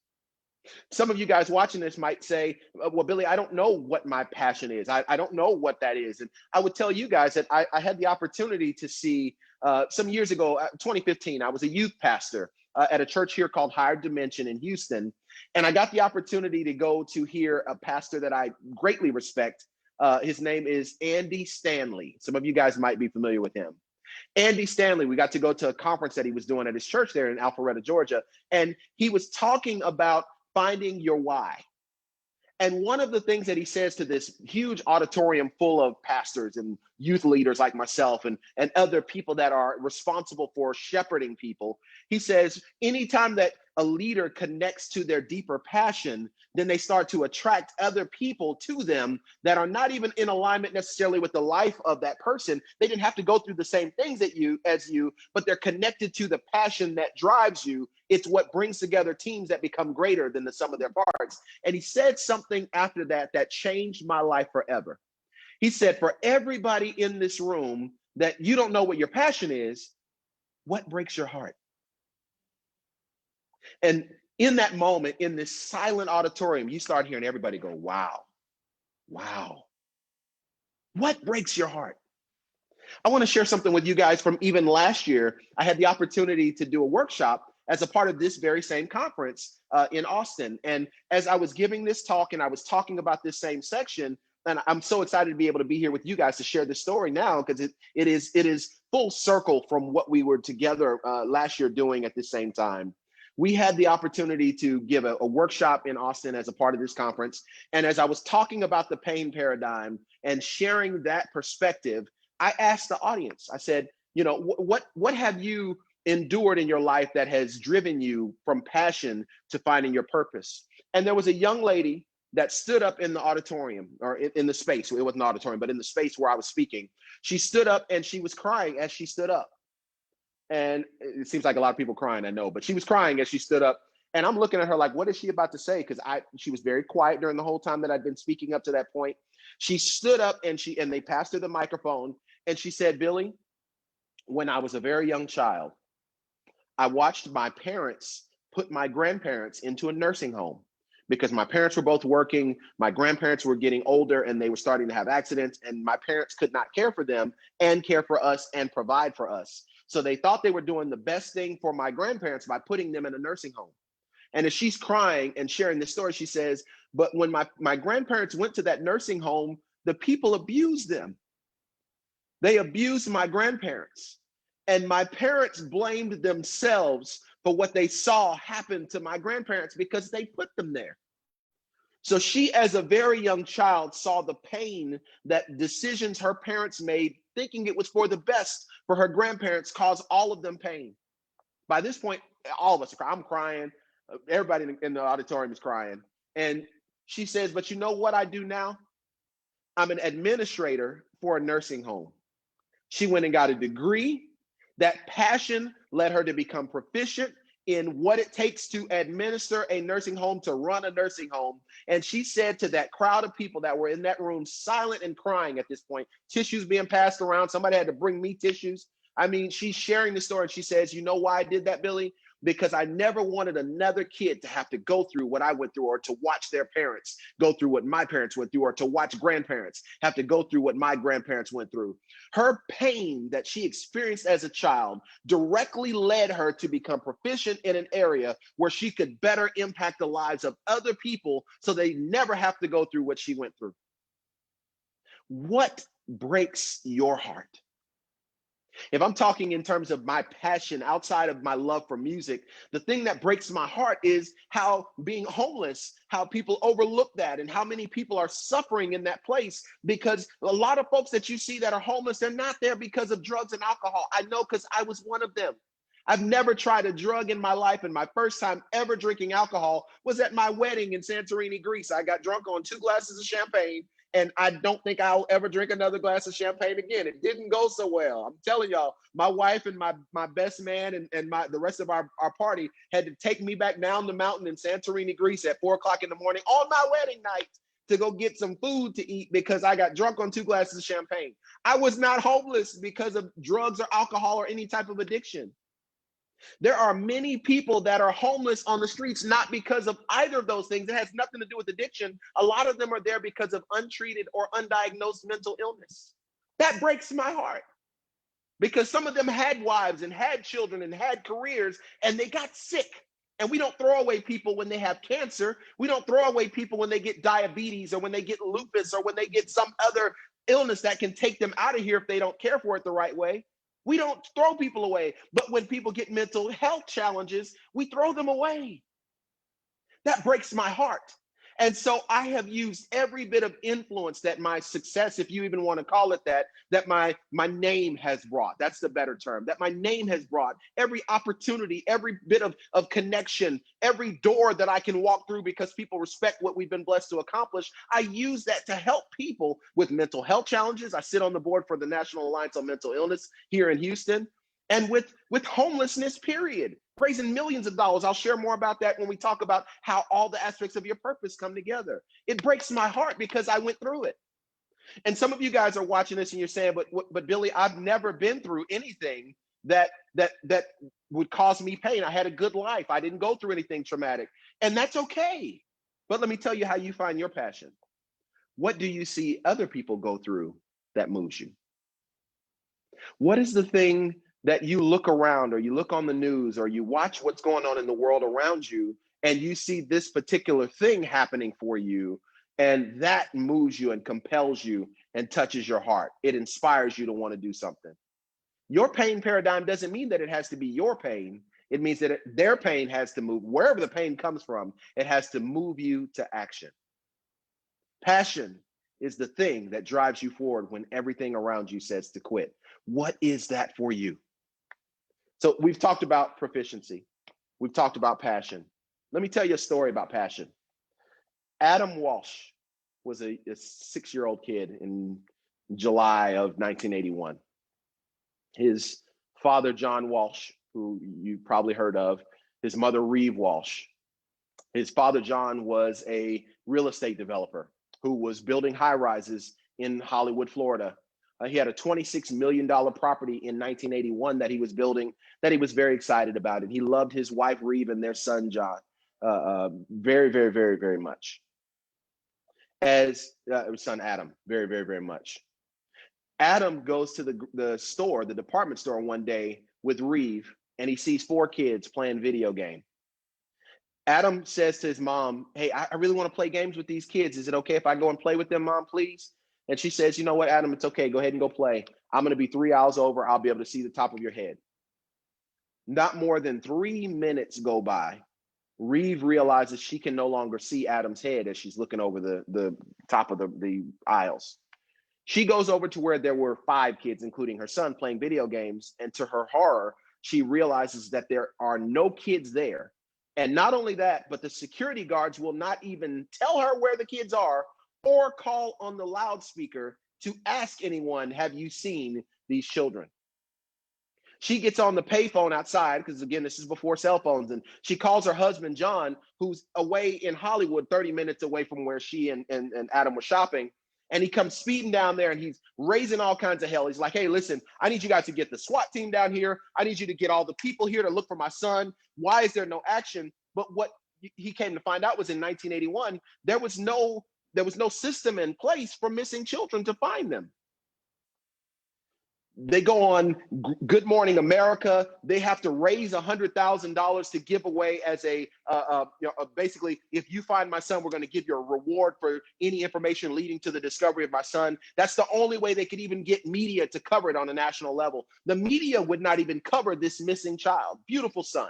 Some of you guys watching this might say, well, Billy, I don't know what my passion is. I don't know what that is. And I would tell you guys that I had the opportunity to see some years ago, 2015, I was a youth pastor at a church here called Higher Dimension in Houston. And I got the opportunity to go to hear a pastor that I greatly respect. His name is Andy Stanley. Some of you guys might be familiar with him. Andy Stanley, we got to go to a conference that he was doing at his church there in Alpharetta, Georgia. And he was talking about finding your why. And one of the things that he says to this huge auditorium full of pastors and youth leaders like myself and other people that are responsible for shepherding people, he says, anytime that a leader connects to their deeper passion, then they start to attract other people to them that are not even in alignment necessarily with the life of that person. They didn't have to go through the same things as you, but they're connected to the passion that drives you. It's what brings together teams that become greater than the sum of their parts. And he said something after that that changed my life forever. He said, for everybody in this room that you don't know what your passion is, what breaks your heart? And in that moment, in this silent auditorium, you start hearing everybody go, wow, wow. What breaks your heart? I want to share something with you guys from even last year. I had the opportunity to do a workshop as a part of this very same conference in Austin. And as I was giving this talk and I was talking about this same section, and I'm so excited to be able to be here with you guys to share this story now, because it is full circle from what we were together last year doing at the same time. We had the opportunity to give a workshop in Austin as a part of this conference. And as I was talking about the pain paradigm and sharing that perspective, I asked the audience, I said, you know, what have you endured in your life that has driven you from passion to finding your purpose? And there was a young lady that stood up in the auditorium, or in the space. It wasn't an auditorium, but in the space where I was speaking. She stood up and she was crying as she stood up. And it seems like a lot of people crying, I know, but she was crying as she stood up. And I'm looking at her like, what is she about to say? Because she was very quiet during the whole time that I'd been speaking up to that point. She stood up and they passed her the microphone and she said, Billy, when I was a very young child, I watched my parents put my grandparents into a nursing home because my parents were both working, my grandparents were getting older and they were starting to have accidents, and my parents could not care for them and care for us and provide for us. So they thought they were doing the best thing for my grandparents by putting them in a nursing home. And as she's crying and sharing this story, she says, but when my grandparents went to that nursing home, the people abused them. They abused my grandparents. And my parents blamed themselves for what they saw happen to my grandparents because they put them there. So she, as a very young child, saw the pain that decisions her parents made, thinking it was for the best for her grandparents, caused all of them pain. By this point, all of us are crying. I'm crying. Everybody in the auditorium is crying. And she says, but you know what I do now? I'm an administrator for a nursing home. She went and got a degree. That passion led her to become proficient in what it takes to administer a nursing home, to run a nursing home. And she said to that crowd of people that were in that room, silent and crying at this point, tissues being passed around. Somebody had to bring me tissues. I mean, she's sharing the story. And she says, you know why I did that, Billy? Because I never wanted another kid to have to go through what I went through, or to watch their parents go through what my parents went through, or to watch grandparents have to go through what my grandparents went through. Her pain that she experienced as a child directly led her to become proficient in an area where she could better impact the lives of other people so they never have to go through what she went through. What breaks your heart? If I'm talking in terms of my passion outside of my love for music, the thing that breaks my heart is how being homeless, how people overlook that, and how many people are suffering in that place, because a lot of folks that you see that are homeless, they're not there because of drugs and alcohol. I know, because I was one of them. I've never tried a drug in my life, and my first time ever drinking alcohol was at my wedding in Santorini, Greece. I got drunk on 2 glasses of champagne, and I don't think I'll ever drink another glass of champagne again. It didn't go so well. I'm telling y'all, my wife and my best man and the rest of our party had to take me back down the mountain in Santorini, Greece at 4 o'clock in the morning on my wedding night to go get some food to eat because I got drunk on 2 glasses of champagne. I was not homeless because of drugs or alcohol or any type of addiction. There are many people that are homeless on the streets, not because of either of those things. It has nothing to do with addiction. A lot of them are there because of untreated or undiagnosed mental illness. That breaks my heart, because some of them had wives and had children and had careers, and they got sick. And we don't throw away people when they have cancer. We don't throw away people when they get diabetes, or when they get lupus, or when they get some other illness that can take them out of here if they don't care for it the right way. We don't throw people away. But when people get mental health challenges, we throw them away. That breaks my heart. And so I have used every bit of influence that my success, if you even want to call it that my name has brought. That's the better term. That my name has brought. Every opportunity, every bit of connection, every door that I can walk through because people respect what we've been blessed to accomplish. I use that to help people with mental health challenges. I sit on the board for the National Alliance on Mental Illness here in Houston. And with homelessness, period, raising millions of dollars. I'll share more about that when we talk about how all the aspects of your purpose come together. It breaks my heart because I went through it. And some of you guys are watching this and you're saying, but Billy, I've never been through anything that would cause me pain. I had a good life. I didn't go through anything traumatic. And that's okay. But let me tell you how you find your passion. What do you see other people go through that moves you? What is the thing that you look around, or you look on the news, or you watch what's going on in the world around you, and you see this particular thing happening for you, and that moves you and compels you and touches your heart? It inspires you to want to do something. Your pain paradigm doesn't mean that it has to be your pain. It means that their pain has to move. Wherever the pain comes from, it has to move you to action. Passion is the thing that drives you forward when everything around you says to quit. What is that for you? So we've talked about proficiency. We've talked about passion. Let me tell you a story about passion. Adam Walsh was a 6-year-old kid in July of 1981. His father, John Walsh, who you probably heard of, his mother, Reeve Walsh. His father, John, was a real estate developer who was building high-rises in Hollywood, Florida. He had a $26 million property in 1981 that he was building, that he was very excited about. And he loved his wife, Reeve, and their son, John. very, very, very, very much. As son Adam, very, very, very much. Adam goes to the store, the department store one day with Reeve, and he sees 4 kids playing video game. Adam says to his mom, hey, I really want to play games with these kids. Is it okay if I go and play with them, Mom, please? And she says, you know what, Adam, it's okay. Go ahead and go play. I'm going to be 3 hours over. I'll be able to see the top of your head. Not more than 3 minutes go by. Reeve realizes she can no longer see Adam's head as she's looking over the top of the aisles. She goes over to where there were 5 kids, including her son, playing video games. And to her horror, she realizes that there are no kids there. And not only that, but the security guards will not even tell her where the kids are or call on the loudspeaker to ask anyone, have you seen these children? She gets on the payphone outside, because again, this is before cell phones, and she calls her husband, John, who's away in Hollywood, 30 minutes away from where she and Adam were shopping. And he comes speeding down there and he's raising all kinds of hell. He's like, hey, listen, I need you guys to get the SWAT team down here. I need you to get all the people here to look for my son. Why is there no action? But what he came to find out was in 1981, there was no system in place for missing children to find them. They go on Good Morning America. They have to raise $100,000 to give away as basically, if you find my son, we're going to give you a reward for any information leading to the discovery of my son. That's the only way they could even get media to cover it on a national level. The media would not even cover this missing child. Beautiful son.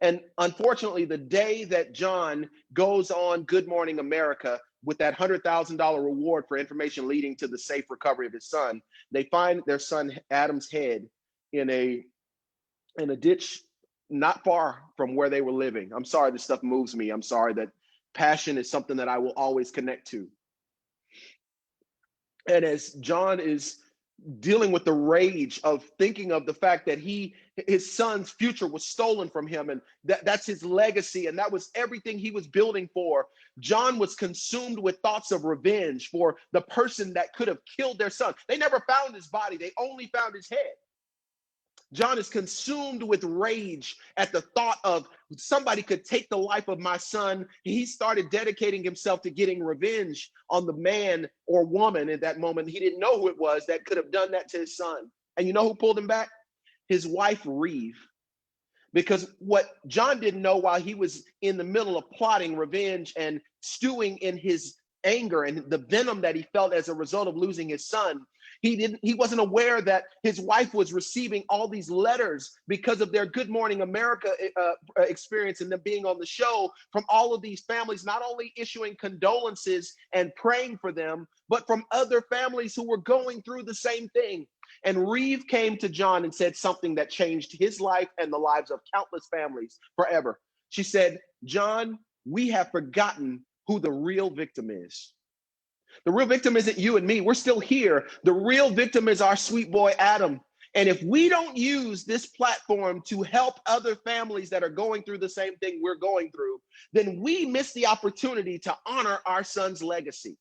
And unfortunately, the day that John goes on Good Morning America with that $100,000 reward for information leading to the safe recovery of his son, they find their son Adam's head in a ditch not far from where they were living. I'm sorry this stuff moves me. I'm sorry that passion is something that I will always connect to. And as John is dealing with the rage of thinking of the fact that his son's future was stolen from him, and that's his legacy, and that was everything he was building for. John was consumed with thoughts of revenge for the person that could have killed their son. They never found his body. They only found his head. John is consumed with rage at the thought of somebody could take the life of my son. He started dedicating himself to getting revenge on the man or woman at that moment. He didn't know who it was that could have done that to his son. And you know who pulled him back? His wife, Reeve. Because what John didn't know while he was in the middle of plotting revenge and stewing in his anger and the venom that he felt as a result of losing his son, he wasn't aware that his wife was receiving all these letters because of their Good Morning America experience and them being on the show from all of these families, not only issuing condolences and praying for them, but from other families who were going through the same thing. And Reeve came to John and said something that changed his life and the lives of countless families forever. She said, John, we have forgotten who the real victim is. The real victim isn't you and me. We're still here. The real victim is our sweet boy, Adam. And if we don't use this platform to help other families that are going through the same thing we're going through, then we miss the opportunity to honor our son's legacy.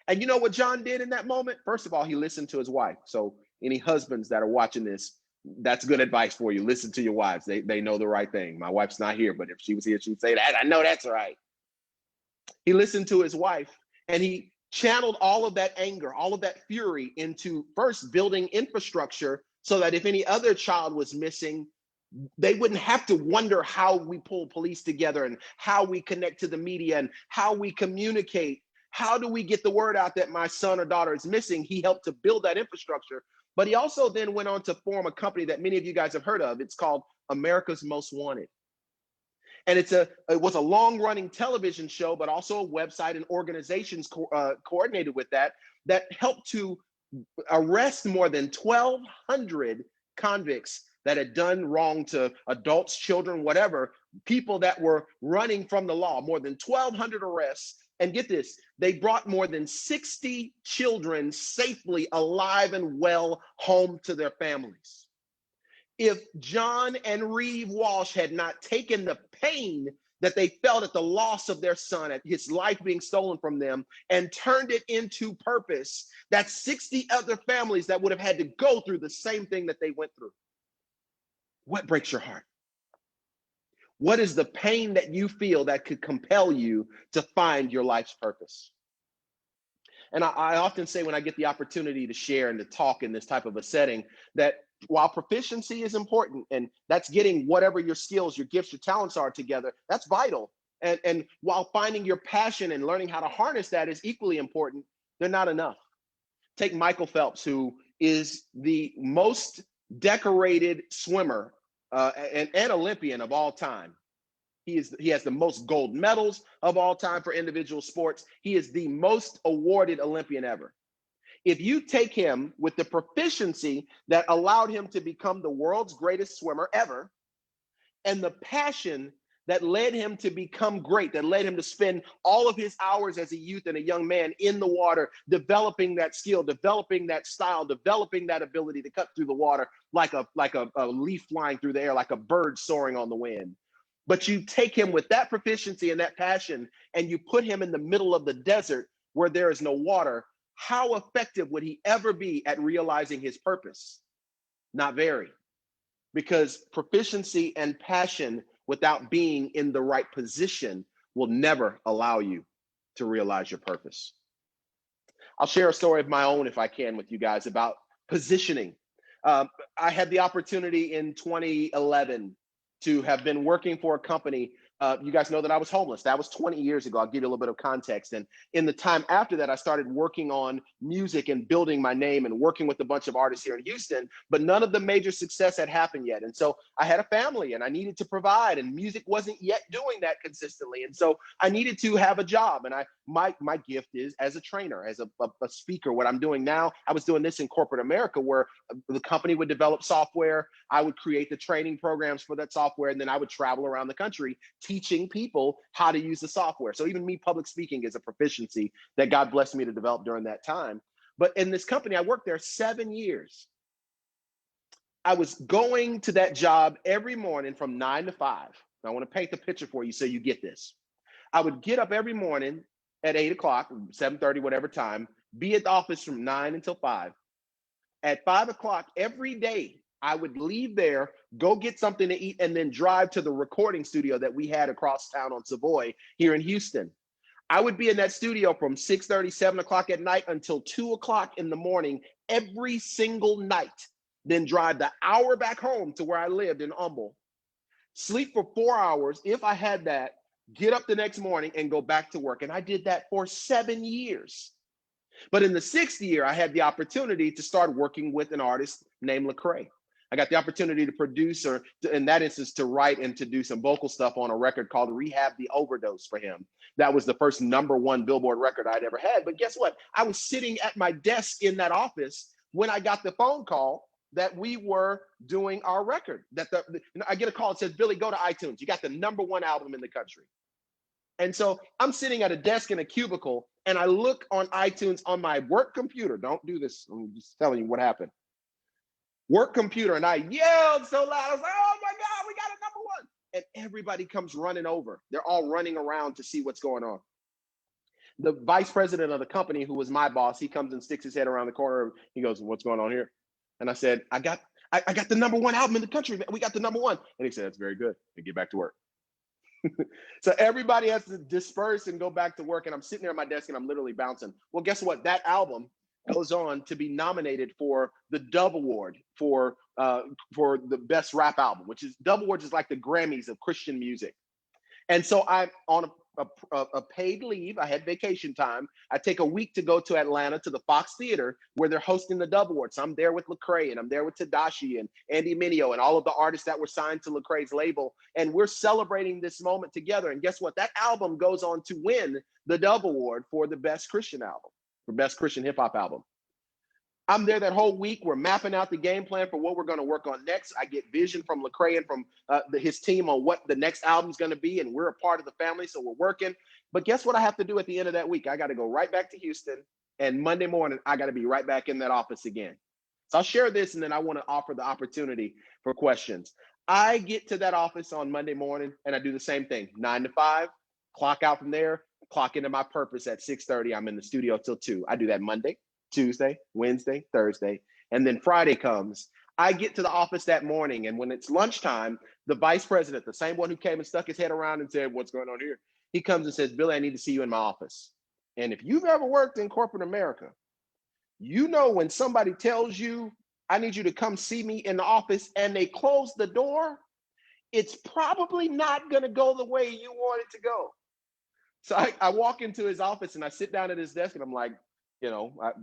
And you know what John did in that moment? First of all, he listened to his wife. So any husbands that are watching this, that's good advice for you. Listen to your wives. They know the right thing. My wife's not here, but if she was here, she'd say that. I know that's right. He listened to his wife, and he channeled all of that anger, all of that fury into first building infrastructure so that if any other child was missing, they wouldn't have to wonder how we pull police together and how we connect to the media and how we communicate. How do we get the word out that my son or daughter is missing? He helped to build that infrastructure. But he also then went on to form a company that many of you guys have heard of. It's called America's Most Wanted. And it was a long-running television show, but also a website and organizations coordinated with that helped to arrest more than 1,200 convicts that had done wrong to adults, children, whatever, people that were running from the law, more than 1,200 arrests. And get this, they brought more than 60 children safely alive and well home to their families. If John and Reeve Walsh had not taken the pain that they felt at the loss of their son, at his life being stolen from them, and turned it into purpose, that's 60 other families that would have had to go through the same thing that they went through. What breaks your heart? What is the pain that you feel that could compel you to find your life's purpose? And I often say when I get the opportunity to share and to talk in this type of a setting, that while proficiency is important, and that's getting whatever your skills, your gifts, your talents are together, that's vital. And while finding your passion and learning how to harness that is equally important, they're not enough. Take Michael Phelps, who is the most decorated swimmer and Olympian of all time. He has the most gold medals of all time for individual sports. He is the most awarded Olympian ever. If you take him with the proficiency that allowed him to become the world's greatest swimmer ever, and the passion that led him to become great, that led him to spend all of his hours as a youth and a young man in the water, developing that skill, developing that style, developing that ability to cut through the water like a leaf flying through the air, like a bird soaring on the wind. But you take him with that proficiency and that passion, and you put him in the middle of the desert where there is no water. How effective would he ever be at realizing his purpose? Not very, because proficiency and passion without being in the right position will never allow you to realize your purpose. I'll share a story of my own, if I can, with you guys about positioning. I had the opportunity in 2011 to have been working for a company. You guys know that I was homeless. That was 20 years ago. I'll give you a little bit of context. And in the time after that, I started working on music and building my name and working with a bunch of artists here in Houston, but none of the major success had happened yet. And so I had a family and I needed to provide, and music wasn't yet doing that consistently. And so I needed to have a job. And my gift is as a trainer, as a speaker. What I'm doing now, I was doing this in corporate America, where the company would develop software. I would create the training programs for that software, and then I would travel around the country teaching people how to use the software. So even me, public speaking is a proficiency that God blessed me to develop during that time. But in this company, I worked there 7 years. I was going to that job every morning from 9 to 5. I want to paint the picture for you so you get this. I would get up every morning at 8 o'clock, 7:30, whatever time, be at the office from 9 until 5. At 5 o'clock every day, I would leave there, go get something to eat, and then drive to the recording studio that we had across town on Savoy here in Houston. I would be in that studio from 6:30, 7 o'clock at night until 2 o'clock in the morning every single night, then drive the hour back home to where I lived in Humble, sleep for 4 hours if I had that, get up the next morning and go back to work. And I did that for 7 years. But in the 6th year, I had the opportunity to start working with an artist named Lecrae. I got the opportunity to produce, or in that instance, to write and to do some vocal stuff on a record called Rehab the Overdose for him. That was the first #1 Billboard record I'd ever had. But guess what? I was sitting at my desk in that office when I got the phone call that we were doing our record. I get a call that says, Billy, go to iTunes. You got the #1 album in the country. And so I'm sitting at a desk in a cubicle, and I look on iTunes on my work computer. Don't do this. I'm just telling you what happened. Work computer, and I yelled so loud. I was like, oh my God, we got a #1. And everybody comes running over. They're all running around to see what's going on. The vice president of the company, who was my boss, he comes and sticks his head around the corner. He goes, what's going on here? And I said, I got the #1 album in the country. Man. We got the #1. And he said, that's very good. And get back to work. So everybody has to disperse and go back to work. And I'm sitting there at my desk and I'm literally bouncing. Well, guess what? That album goes on to be nominated for the Dove Award for the best rap album, which is Dove Awards is like the Grammys of Christian music. And so I'm on a paid leave. I had vacation time. I take a week to go to Atlanta to the Fox Theater where they're hosting the Dove Awards. So I'm there with Lecrae, and I'm there with Tadashi and Andy Mineo and all of the artists that were signed to Lecrae's label. And we're celebrating this moment together. And guess what? That album goes on to win the Dove Award for the best Christian album, for best Christian hip hop album. I'm there that whole week. We're mapping out the game plan for what we're going to work on next. I get vision from Lecrae and from his team on what the next album's going to be, and we're a part of the family, so we're working. But guess what I have to do at the end of that week? I got to go right back to Houston, and Monday morning, I got to be right back in that office again. So I'll share this, and then I want to offer the opportunity for questions. I get to that office on Monday morning, and I do the same thing, 9 to 5, clock out from there, clock into my purpose at 6:30. I'm in the studio till 2. I do that Monday, Tuesday, Wednesday, Thursday, and then Friday comes. I get to the office that morning, and when it's lunchtime, the vice president, the same one who came and stuck his head around and said, "What's going on here?" He comes and says, "Billy, I need to see you in my office." And if you've ever worked in corporate America, you know when somebody tells you, "I need you to come see me in the office," and they close the door, it's probably not going to go the way you want it to go. So I walk into his office and I sit down at his desk and I'm like,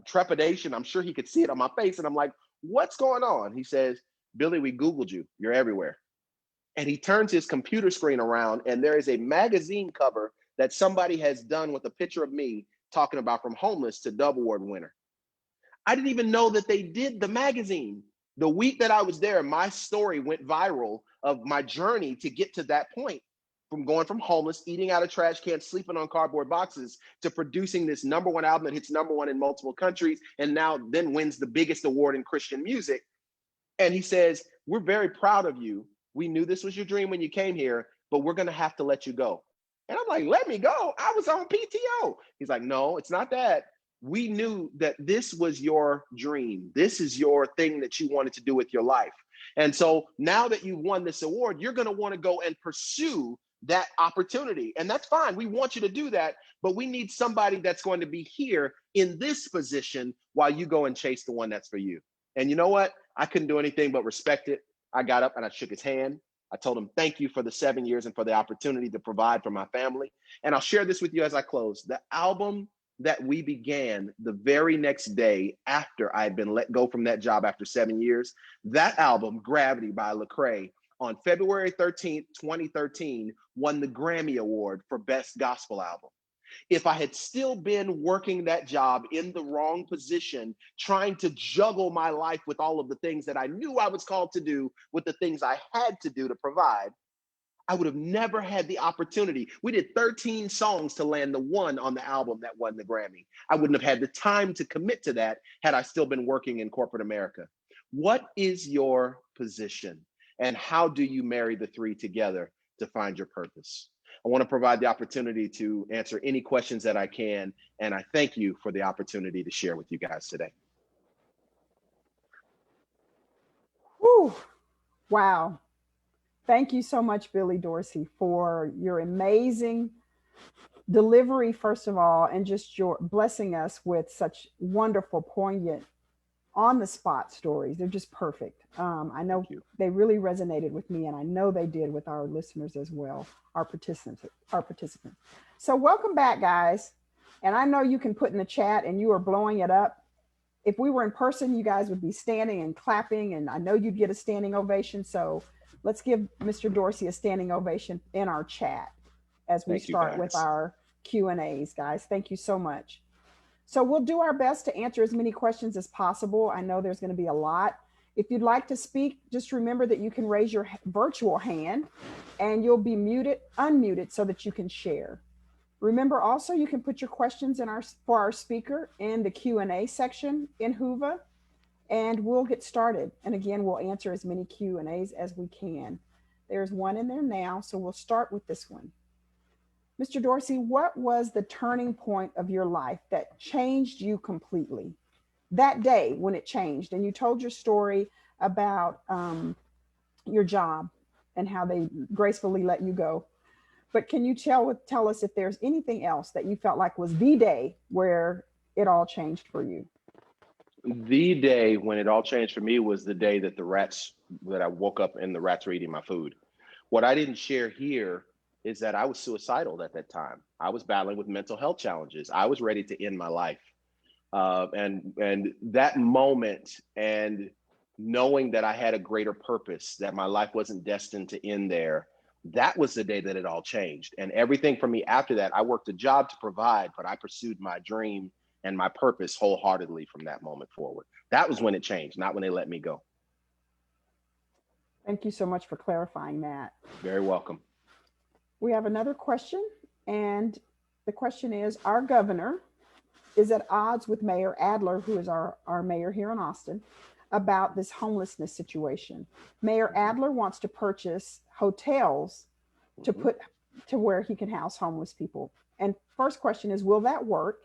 trepidation. I'm sure he could see it on my face. And I'm like, "What's going on?" He says, "Billy, we Googled you. You're everywhere." And he turns his computer screen around and there is a magazine cover that somebody has done with a picture of me talking about from homeless to Dove Award winner. I didn't even know that they did the magazine. The week that I was there, my story went viral of my journey to get to that point, from going from homeless, eating out of trash cans, sleeping on cardboard boxes, to producing this #1 album that hits #1 in multiple countries, and now then wins the biggest award in Christian music. And he says, "We're very proud of you. We knew this was your dream when you came here, but we're going to have to let you go." And I'm like, "Let me go? I was on PTO." He's like, "No, it's not that. We knew that this was your dream. This is your thing that you wanted to do with your life. And so now that you won this award, you're going to want to go and pursue that opportunity. And that's fine. We want you to do that, but we need somebody that's going to be here in this position while you go and chase the one that's for you." And you know what? I couldn't do anything but respect it. I got up and I shook his hand. I told him, "Thank you for the 7 years and for the opportunity to provide for my family." And I'll share this with you as I close. The album that we began the very next day after I had been let go from that job after 7 years, that album, Gravity by Lecrae, on February 13th, 2013, won the Grammy Award for Best Gospel Album. If I had still been working that job in the wrong position, trying to juggle my life with all of the things that I knew I was called to do, with the things I had to do to provide, I would have never had the opportunity. We did 13 songs to land the one on the album that won the Grammy. I wouldn't have had the time to commit to that had I still been working in corporate America. What is your position? And how do you marry the three together to find your purpose? I want to provide the opportunity to answer any questions that I can. And I thank you for the opportunity to share with you guys today. Whew. Wow. Thank you so much, Billy Dorsey, for your amazing delivery, first of all, and just your blessing us with such wonderful, poignant, on the spot stories. They're just perfect. I know they really resonated with me, and I know they did with our listeners as well, our participants. So welcome back, guys. And I know you can put in the chat, and you are blowing it up. If we were in person, you guys would be standing and clapping, and I know you'd get a standing ovation. So let's give Mr. Dorsey a standing ovation in our chat as we start with our Q&As, guys. Thank you so much. So we'll do our best to answer as many questions as possible. I know there's going to be a lot. If you'd like to speak, just remember that you can raise your virtual hand and you'll be unmuted so that you can share. Remember also, you can put your questions for our speaker in the Q&A section in Whova, and we'll get started. And again, we'll answer as many Q&As as we can. There's one in there now, so we'll start with this one. Mr. Dorsey, what was the turning point of your life that changed you completely? That day when it changed, and you told your story about your job and how they gracefully let you go. But can you tell us if there's anything else that you felt like was the day where it all changed for you? The day when it all changed for me was the day that I woke up and the rats were eating my food. What I didn't share here is that I was suicidal at that time. I was battling with mental health challenges. I was ready to end my life. And that moment, and knowing that I had a greater purpose, that my life wasn't destined to end there, that was the day that it all changed. And everything for me after that, I worked a job to provide, but I pursued my dream and my purpose wholeheartedly from that moment forward. That was when it changed, not when they let me go. Thank you so much for clarifying that. Very welcome. We have another question, and the question is, our governor is at odds with Mayor Adler, who is our mayor here in Austin, about this homelessness situation. Mayor Adler wants to purchase hotels to put to where he can house homeless people. And first question is, will that work?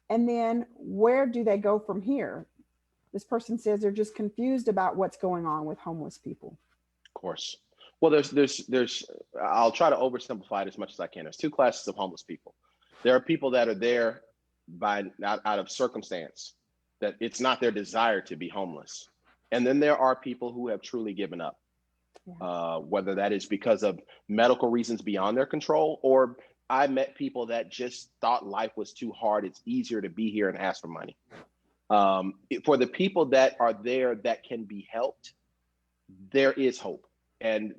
And then where do they go from here? This person says they're just confused about what's going on with homeless people. Of course. Well, I'll try to oversimplify it as much as I can. There's two classes of homeless people. There are people that are there out of circumstance, that it's not their desire to be homeless. And then there are people who have truly given up, whether that is because of medical reasons beyond their control, or I met people that just thought life was too hard. It's easier to be here and ask for money. For the people that are there that can be helped, there is hope. And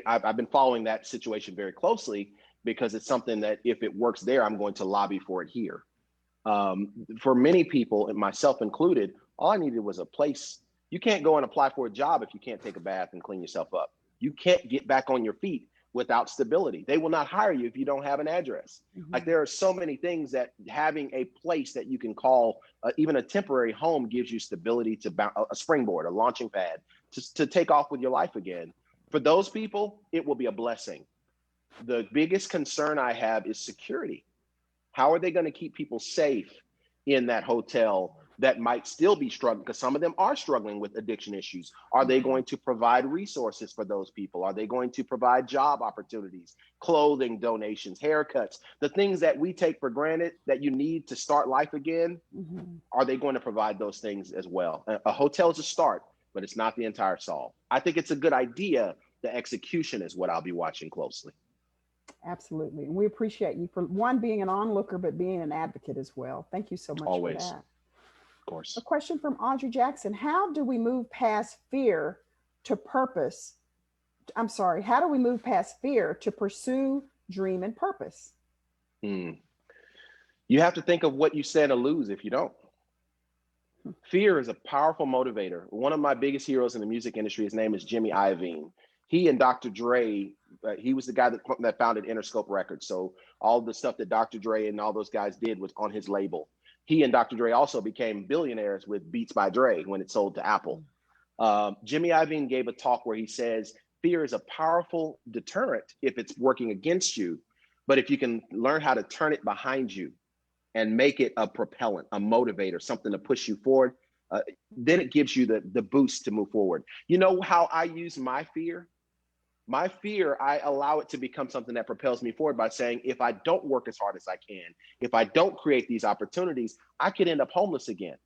I've been following that situation very closely, because it's something that if it works there, I'm going to lobby for it here. For many people, and myself included, all I needed was a place. You can't go and apply for a job if you can't take a bath and clean yourself up. You can't get back on your feet without stability. They will not hire you if you don't have an address. Like, there are so many things that having a place that you can call even a temporary home gives you stability, to a springboard, a launching pad to take off with your life again. For those people, it will be a blessing. The biggest concern I have is security. How are they going to keep people safe in that hotel that might still be struggling? Because some of them are struggling with addiction issues. Are they going to provide resources for those people? Are they going to provide job opportunities, clothing donations, haircuts, the things that we take for granted that you need to start life again? Are they going to provide those things as well? A hotel is a start, but it's not the entire solve. I think it's a good idea. The execution is what I'll be watching closely. Absolutely. And we appreciate you for, one, being an onlooker, but being an advocate as well. Thank you so much Always. for that. Of course. A question from Audrey Jackson. How do we move past fear to purpose? I'm sorry. How do we move past fear to pursue dream and purpose? You have to think of what you stand to lose if you don't. Fear is a powerful motivator. One of my biggest heroes in the music industry, his name is Jimmy Iovine. He and Dr. Dre, he was the guy that founded Interscope Records. So all the stuff that Dr. Dre and all those guys did was on his label. He and Dr. Dre also became billionaires with Beats by Dre when it sold to Apple. Jimmy Iovine gave a talk where he says, fear is a powerful deterrent if it's working against you, but if you can learn how to turn it behind you and make it a propellant, a motivator, something to push you forward, then it gives you the boost to move forward. You know how I use my fear? My fear, I allow it to become something that propels me forward by saying, if I don't work as hard as I can, if I don't create these opportunities, I could end up homeless again.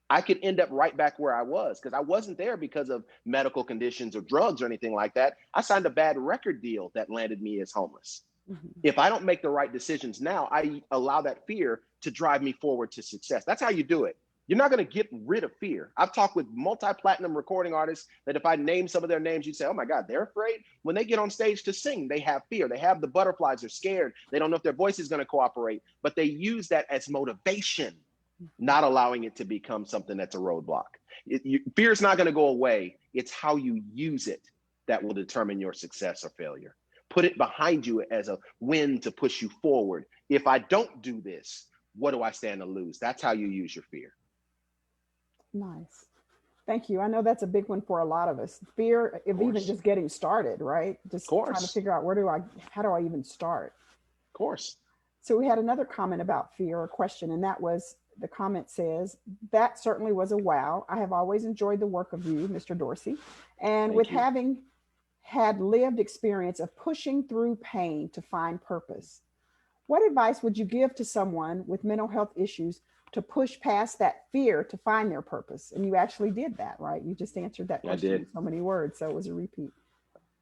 I could end up right back where I was, because I wasn't there because of medical conditions or drugs or anything like that. I signed a bad record deal that landed me as homeless. If I don't make the right decisions now, I allow that fear to drive me forward to success. That's how you do it. You're not going to get rid of fear. I've talked with multi-platinum recording artists that if I name some of their names, you'd say, oh my God, they're afraid. When they get on stage to sing, they have fear. They have the butterflies. They're scared. They don't know if their voice is going to cooperate, but they use that as motivation, not allowing it to become something that's a roadblock. Fear is not going to go away. It's how you use it that will determine your success or failure. Put it behind you as a win to push you forward. If I don't do this, what do I stand to lose? That's how you use your fear. Nice. Thank you. I know that's a big one for a lot of us. Fear of even just getting started, right? Just trying to figure out how do I even start? Of course. So we had another comment about fear, or question, and that was, the comment says, that certainly was a wow. I have always enjoyed the work of you, Mr. Dorsey. And with having had lived experience of pushing through pain to find purpose, what advice would you give to someone with mental health issues to push past that fear to find their purpose? And you actually did that, right? You just answered that question in so many words, so it was a repeat.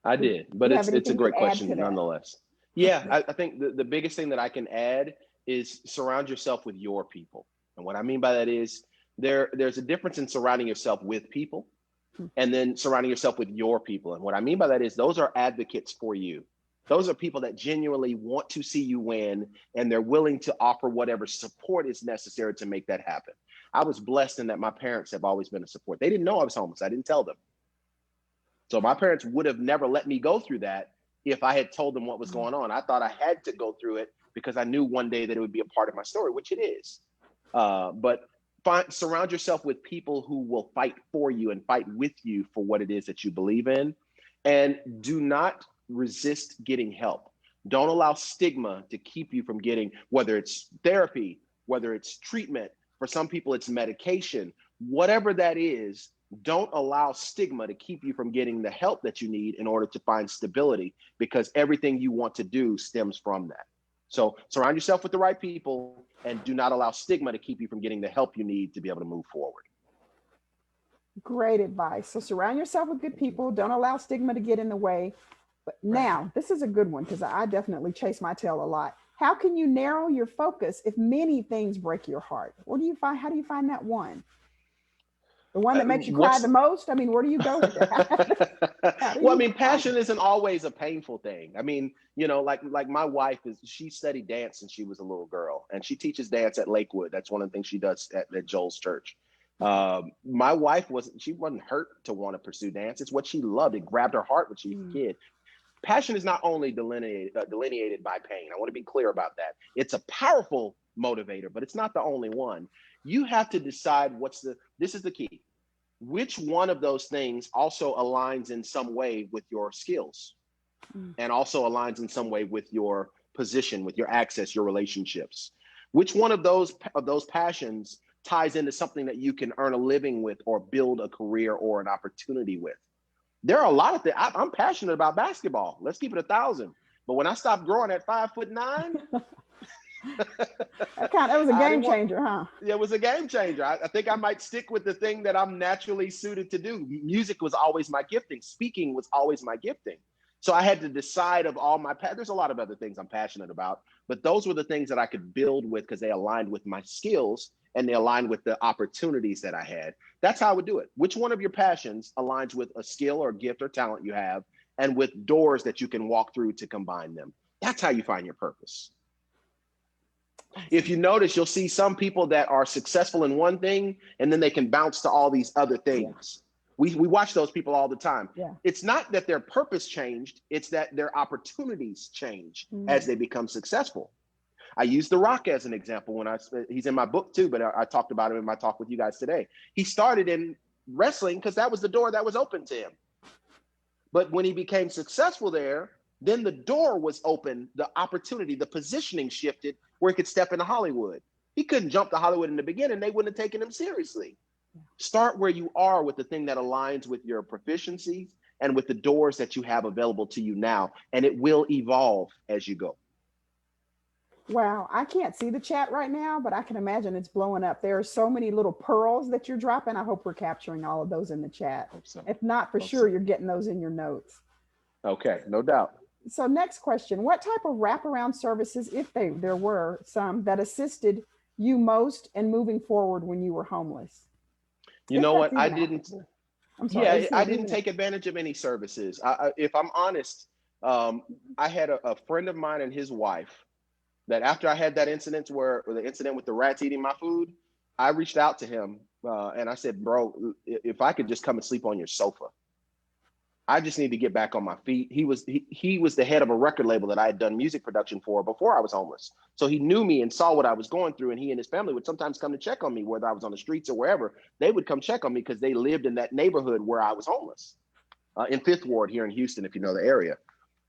I did, but it's a great question nonetheless. Yeah, I think the biggest thing that I can add is surround yourself with your people. And what I mean by that is there's a difference in surrounding yourself with people and then surrounding yourself with your people. And what I mean by that is those are advocates for you. Those are people that genuinely want to see you win, and they're willing to offer whatever support is necessary to make that happen. I was blessed in that my parents have always been a support. They didn't know I was homeless. I didn't tell them. So my parents would have never let me go through that if I had told them what was going on. I thought I had to go through it because I knew one day that it would be a part of my story, which it is. But surround yourself with people who will fight for you and fight with you for what it is that you believe in. And do not resist getting help. Don't allow stigma to keep you from getting, whether it's therapy, whether it's treatment, For some people, it's medication. Whatever that is, don't allow stigma to keep you from getting the help that you need in order to find stability, because everything you want to do stems from that. So surround yourself with the right people and do not allow stigma to keep you from getting the help you need to be able to move forward. Great advice. So surround yourself with good people. Don't allow stigma to get in the way. But now, this is a good one because I definitely chase my tail a lot. How can you narrow your focus if many things break your heart? What do you find? How do you find that one? The one that makes you cry the most? I mean, where do you go with that? Well, I mean, passion isn't always a painful thing. I mean, you know, like my wife she studied dance since she was a little girl, and she teaches dance at Lakewood. That's one of the things she does at Joel's church. My wife wasn't hurt to want to pursue dance. It's what she loved. It grabbed her heart when she was a kid. Passion is not only delineated by pain. I want to be clear about that. It's a powerful motivator, but it's not the only one. You have to decide this is the key. Which one of those things also aligns in some way with your skills and also aligns in some way with your position, with your access, your relationships? Which one of those passions ties into something that you can earn a living with or build a career or an opportunity with? There are a lot of things. I'm passionate about basketball. Let's keep it 1,000. But when I stopped growing at 5'9", that was a game changer, huh? It was a game changer. I think I might stick with the thing that I'm naturally suited to do. Music was always my gifting. Speaking was always my gifting. So I had to decide of all my there's a lot of other things I'm passionate about, but those were the things that I could build with because they aligned with my skills and they aligned with the opportunities that I had. That's how I would do it. Which one of your passions aligns with a skill or gift or talent you have and with doors that you can walk through to combine them? That's how you find your purpose. If you notice, you'll see some people that are successful in one thing and then they can bounce to all these other things. We watch those people all the time. It's not that their purpose changed, it's that their opportunities change as they become successful. I use The Rock as an example he's in my book too, but I talked about him in my talk with you guys today. He started in wrestling because that was the door that was open to him. But when he became successful there, then the door was open, the opportunity, the positioning shifted where he could step into Hollywood. He couldn't jump to Hollywood in the beginning. They wouldn't have taken him seriously. Start where you are with the thing that aligns with your proficiencies and with the doors that you have available to you now, and it will evolve as you go. Wow, I can't see the chat right now, but I can imagine it's blowing up. There are so many little pearls that you're dropping. I hope we're capturing all of those in the chat. So. If not, for sure, you're getting those in your notes. Okay, no doubt. So next question, what type of wraparound services, if there were some, that assisted you most in moving forward when you were homeless? You know what? I didn't. I'm sorry. I didn't take advantage of any services. If I'm honest, I had a friend of mine and his wife that after I had that incident the incident with the rats eating my food, I reached out to him and I said, bro, if I could just come and sleep on your sofa. I just need to get back on my feet. He was the head of a record label that I had done music production for before I was homeless. So he knew me and saw what I was going through, and he and his family would sometimes come to check on me, whether I was on the streets or wherever. They would come check on me because they lived in that neighborhood where I was homeless, in 5th Ward here in Houston, if you know the area.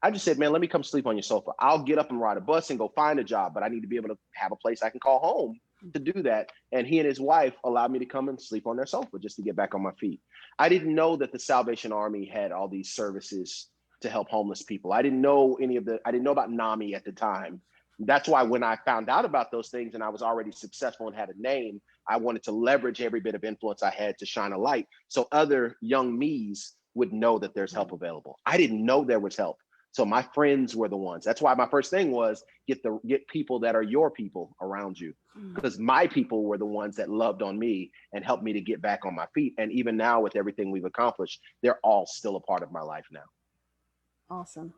I just said, man, let me come sleep on your sofa. I'll get up and ride a bus and go find a job, but I need to be able to have a place I can call home to do that. And he and his wife allowed me to come and sleep on their sofa just to get back on my feet. I didn't know that the Salvation Army had all these services to help homeless people. I didn't know I didn't know about NAMI at the time. That's why when I found out about those things and I was already successful and had a name, I wanted to leverage every bit of influence I had to shine a light so other young me's would know that there's help available. I didn't know there was help. So my friends were the ones. That's why my first thing was get people that are your people around you, because my people were the ones that loved on me and helped me to get back on my feet. And even now with everything we've accomplished, they're all still a part of my life now. Awesome.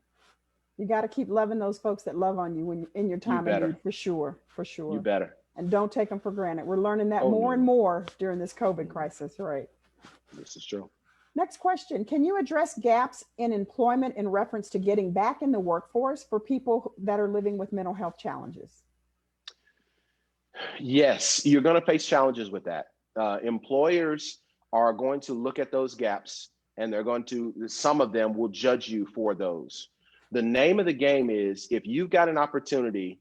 You got to keep loving those folks that love on you when in your time of need, for sure. You better. And don't take them for granted. We're learning that more and more during this COVID crisis, right? This is true. Next question. Can you address gaps in employment in reference to getting back in the workforce for people that are living with mental health challenges? Yes, you're going to face challenges with that. Employers are going to look at those gaps and some of them will judge you for those. The name of the game is, if you've got an opportunity,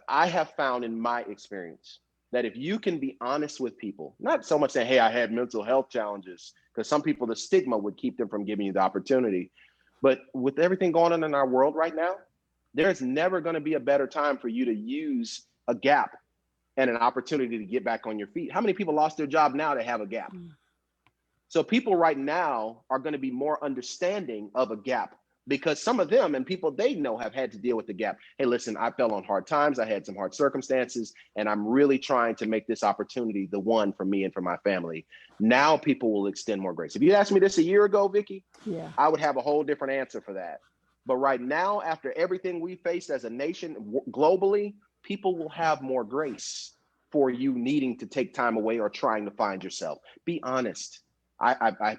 I have found in my experience that if you can be honest with people, not so much saying, hey, I had mental health challenges, because some people, the stigma would keep them from giving you the opportunity. But with everything going on in our world right now, there's never going to be a better time for you to use a gap and an opportunity to get back on your feet. How many people lost their job now to have a gap? So people right now are going to be more understanding of a gap, because some of them and people they know have had to deal with the gap. Hey, listen, I fell on hard times. I had some hard circumstances, and I'm really trying to make this opportunity the one for me and for my family. Now people will extend more grace. If you asked me this a year ago, Vicki, I would have a whole different answer for that. But right now, after everything we faced as a nation globally, people will have more grace for you needing to take time away or trying to find yourself. Be honest. I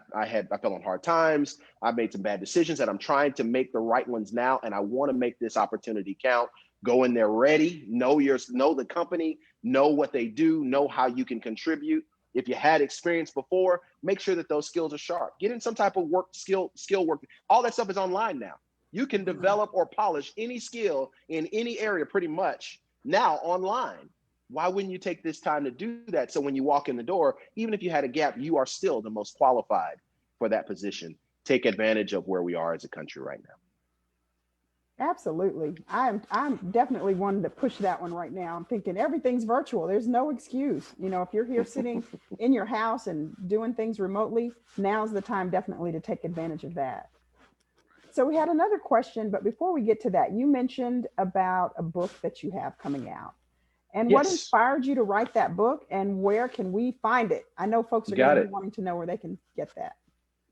fell on hard times. I made some bad decisions, and I'm trying to make the right ones now. And I want to make this opportunity count. Go in there ready, know the company, know what they do, know how you can contribute. If you had experience before, make sure that those skills are sharp. Get in some type of skill work. All that stuff is online now. You can develop or polish any skill in any area pretty much now online. Why wouldn't you take this time to do that? So when you walk in the door, even if you had a gap, you are still the most qualified for that position. Take advantage of where we are as a country right now. Absolutely. I'm definitely one to push that one right now. I'm thinking everything's virtual. There's no excuse. You know, if you're here sitting in your house and doing things remotely, now's the time definitely to take advantage of that. So we had another question, but before we get to that, you mentioned about a book that you have coming out. And what inspired you to write that book, and where can we find it? I know folks are going to be wanting to know where they can get that.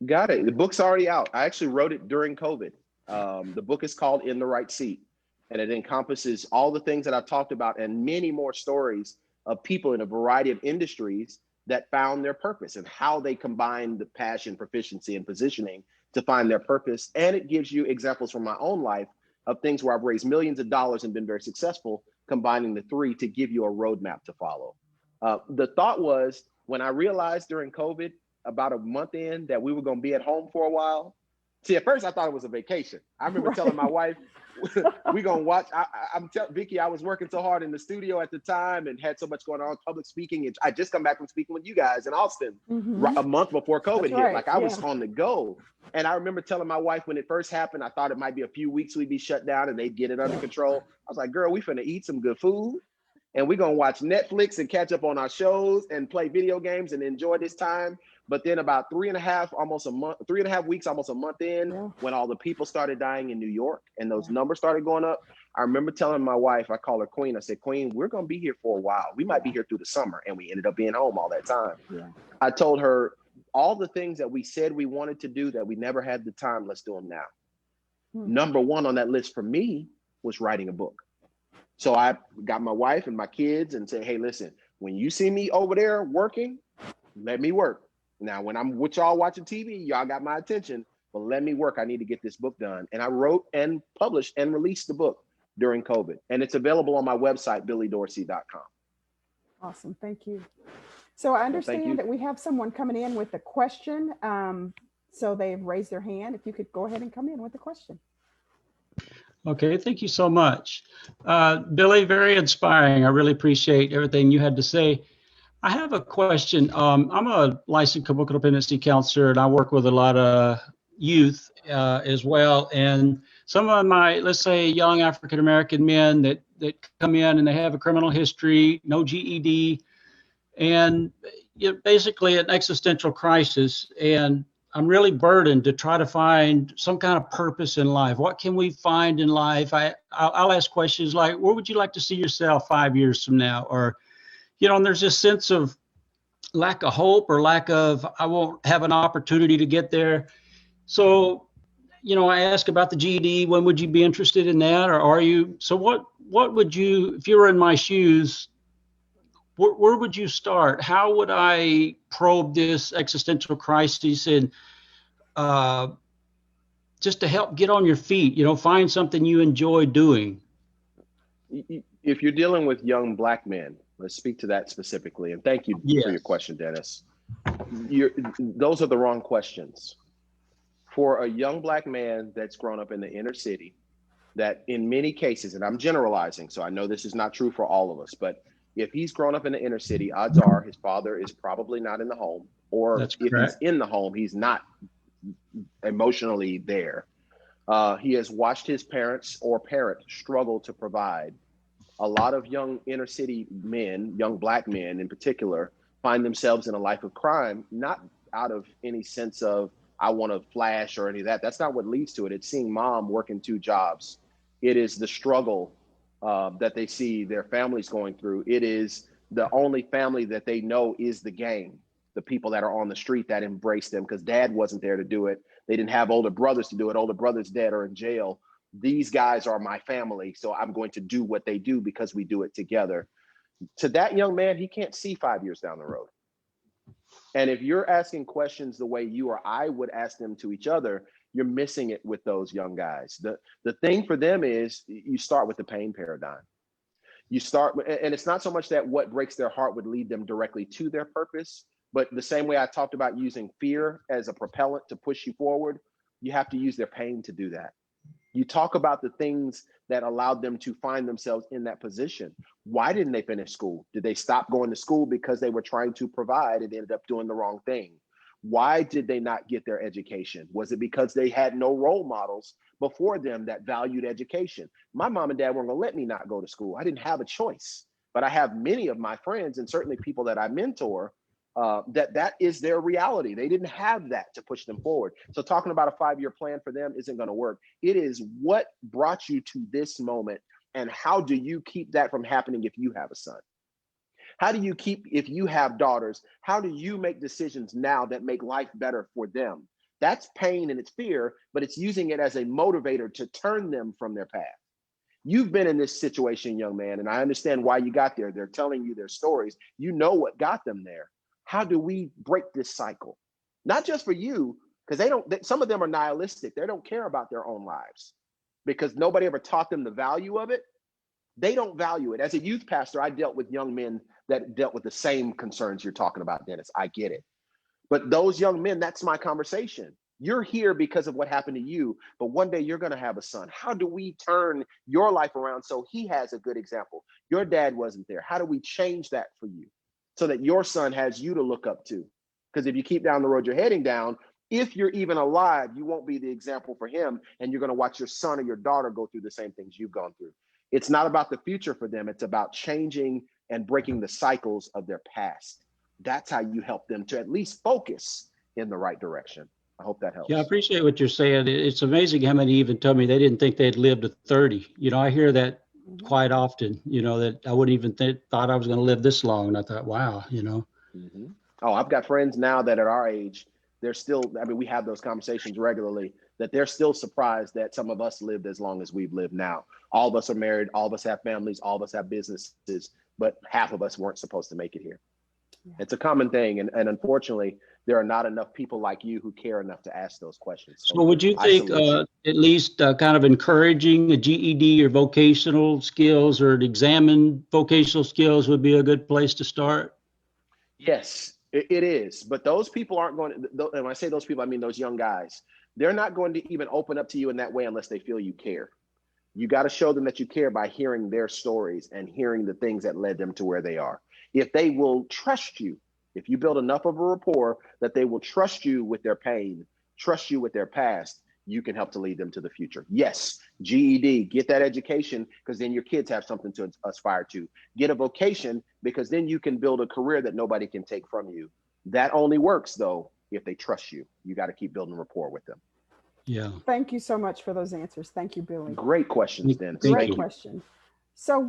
Got it. The book's already out. I actually wrote it during COVID. The book is called In the Right Seat, and it encompasses all the things that I've talked about and many more stories of people in a variety of industries that found their purpose and how they combine the passion, proficiency, and positioning to find their purpose. And it gives you examples from my own life of things where I've raised millions of dollars and been very successful, combining the three to give you a roadmap to follow. The thought was, when I realized during COVID, about a month in, that we were going to be at home for a while. See, at first I thought it was a vacation. I remember telling my wife, we're going to watch. I'm telling Vicki, I was working so hard in the studio at the time and had so much going on, public speaking. And I just come back from speaking with you guys in Austin a month before COVID hit. Like I was on the go. And I remember telling my wife when it first happened, I thought it might be a few weeks we'd be shut down and they'd get it under control. I was like, girl, we finna eat some good food and we're gonna watch Netflix and catch up on our shows and play video games and enjoy this time. But then about 3.5 weeks, almost a month in, when all the people started dying in New York and those numbers started going up, I remember telling my wife, I call her Queen, I said, Queen, we're gonna be here for a while. We might be here through the summer. And we ended up being home all that time. I told her, all the things that we said we wanted to do that we never had the time, let's do them now. Number one on that list for me was writing a book. So I got my wife and my kids and said, hey, listen, when you see me over there working, let me work. Now, when I'm with y'all watching TV, y'all got my attention, but let me work. I need to get this book done. And I wrote and published and released the book during COVID. And it's available on my website, billydorsey.com. Awesome. Thank you. So I understand that we have someone coming in with a question. So they've raised their hand. If you could go ahead and come in with a question. Okay, thank you so much. Billy, very inspiring. I really appreciate everything you had to say. I have a question. I'm a licensed co-dependency counselor, and I work with a lot of youth as well. And some of my, let's say, young African-American men that come in and they have a criminal history, no GED, and basically an existential crisis. And I'm really burdened to try to find some kind of purpose in life. What can we find in life? I'll ask questions like, where would you like to see yourself 5 years from now? Or, and there's this sense of lack of hope or lack of, I won't have an opportunity to get there. So, I ask about the GED, when would you be interested in that? Or are you, so what would you, if you were in my shoes, where would you start? How would I probe this existential crisis and just to help get on your feet, find something you enjoy doing? If you're dealing with young Black men, let's speak to that specifically. And thank you for your question, Dennis. Those are the wrong questions. For a young Black man that's grown up in the inner city, that in many cases, and I'm generalizing, so I know this is not true for all of us, but If he's grown up in the inner city, odds are his father is probably not in the home, or That's if he's correct. in the home, he's not emotionally there. He has watched his parents or parent struggle to provide. A lot of young inner city men, young Black men in particular, find themselves in a life of crime, not out of any sense of, I want to flash or any of that. That's not what leads to it. It's seeing mom working 2 jobs. It is the struggle that they see their families going through. It is the only family that they know is the gang, the people that are on the street that embrace them, because dad wasn't there to do it. They didn't have older brothers to do it. Older brothers dead or in jail. These guys are my family, so I'm going to do what they do because we do it together. To that young man, he can't see 5 years down the road. And if you're asking questions the way you or I would ask them to each other, you're missing it with those young guys. The thing for them is you start with the pain paradigm. You start, and it's not so much that what breaks their heart would lead them directly to their purpose, but the same way I talked about using fear as a propellant to push you forward, you have to use their pain to do that. You talk about the things that allowed them to find themselves in that position. Why didn't they finish school? Did they stop going to school because they were trying to provide and ended up doing the wrong thing? Why did they not get their education? Was it because they had no role models before them that valued education? My mom and dad weren't going to let me not go to school. I didn't have a choice. But I have many of my friends and certainly people that I mentor that is their reality. They didn't have that to push them forward. So talking about a 5-year plan for them isn't going to work. It is what brought you to this moment, and how do you keep that from happening if you have a son? How do you keep, if you have daughters, how do you make decisions now that make life better for them? That's pain and it's fear, but it's using it as a motivator to turn them from their path. You've been in this situation, young man, and I understand why you got there. They're telling you their stories. You know what got them there. How do we break this cycle? Not just for you, because some of them are nihilistic. They don't care about their own lives because nobody ever taught them the value of it. They don't value it. As a youth pastor, I dealt with young men that dealt with the same concerns you're talking about, Dennis. I get it. But those young men, that's my conversation. You're here because of what happened to you, but one day you're going to have a son. How do we turn your life around so he has a good example? Your dad wasn't there. How do we change that for you so that your son has you to look up to? Because if you keep down the road you're heading down, if you're even alive, you won't be the example for him, and you're going to watch your son or your daughter go through the same things you've gone through. It's not about the future for them. It's about changing and breaking the cycles of their past. That's how you help them to at least focus in the right direction. I hope that helps. Yeah, I appreciate what you're saying. It's amazing how many even told me they didn't think they'd live to 30. I hear that quite often, that I wouldn't even thought I was going to live this long. And I thought, wow, Mm-hmm. Oh, I've got friends now that at our age, they're still, we have those conversations regularly, that they're still surprised that some of us lived as long as we've lived now. All of us are married, all of us have families, all of us have businesses, but half of us weren't supposed to make it here. Yeah. It's a common thing. And unfortunately, there are not enough people like you who care enough to ask those questions. So would you think at least kind of encouraging a GED or vocational skills or examine vocational skills would be a good place to start? Yes, it is. But those people aren't going to, and when I say those people, I mean those young guys. They're not going to even open up to you in that way unless they feel you care. You got to show them that you care by hearing their stories and hearing the things that led them to where they are. If they will trust you, if you build enough of a rapport that they will trust you with their pain, trust you with their past, you can help to lead them to the future. Yes, GED, get that education, because then your kids have something to aspire to. Get a vocation, because then you can build a career that nobody can take from you. That only works, though, if they trust you. You got to keep building rapport with them. Yeah. Thank you so much for those answers. Thank you, Billy. Great questions, Dennis. Great question. So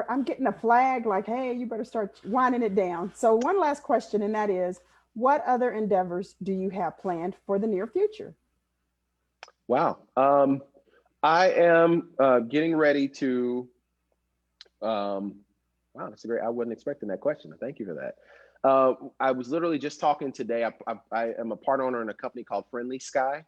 I'm getting a flag like, hey, you better start winding it down. So one last question, and that is, what other endeavors do you have planned for the near future? Wow. I am getting ready to, wow, that's a great, I wasn't expecting that question. Thank you for that. I was literally just talking today. I am a part owner in a company called Friendly Sky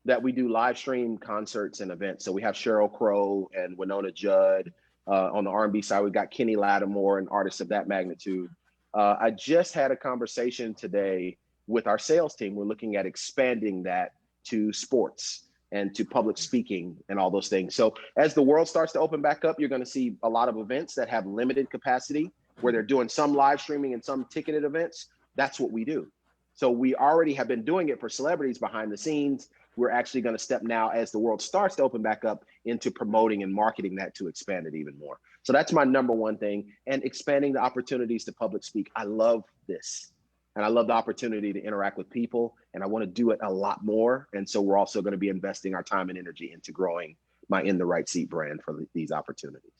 that we do live stream concerts and events. So we have Sheryl Crow and Winona Judd. On the R&B side, we've got Kenny Lattimore and artists of that magnitude. I just had a conversation today with our sales team. We're looking at expanding that to sports and to public speaking and all those things. So as the world starts to open back up, you're going to see a lot of events that have limited capacity where they're doing some live streaming and some ticketed events, that's what we do. So we already have been doing it for celebrities behind the scenes. We're actually going to step now, as the world starts to open back up, into promoting and marketing that to expand it even more. So that's my number one thing, and expanding the opportunities to public speak. I love this. And I love the opportunity to interact with people, and I want to do it a lot more. And so we're also going to be investing our time and energy into growing my In the Right Seat brand for these opportunities.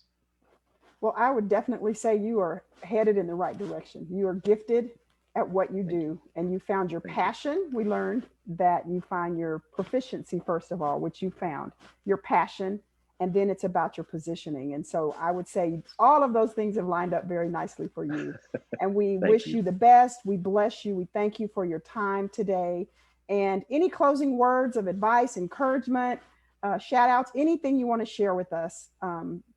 Well, I would definitely say you are headed in the right direction. You are gifted at what you do, and you found your passion. We learned that you find your proficiency, first of all, which you found, your passion, and then it's about your positioning. And so I would say all of those things have lined up very nicely for you. And we wish you the best. We bless you. We thank you for your time today. And any closing words of advice, encouragement, shout outs, anything you want to share with us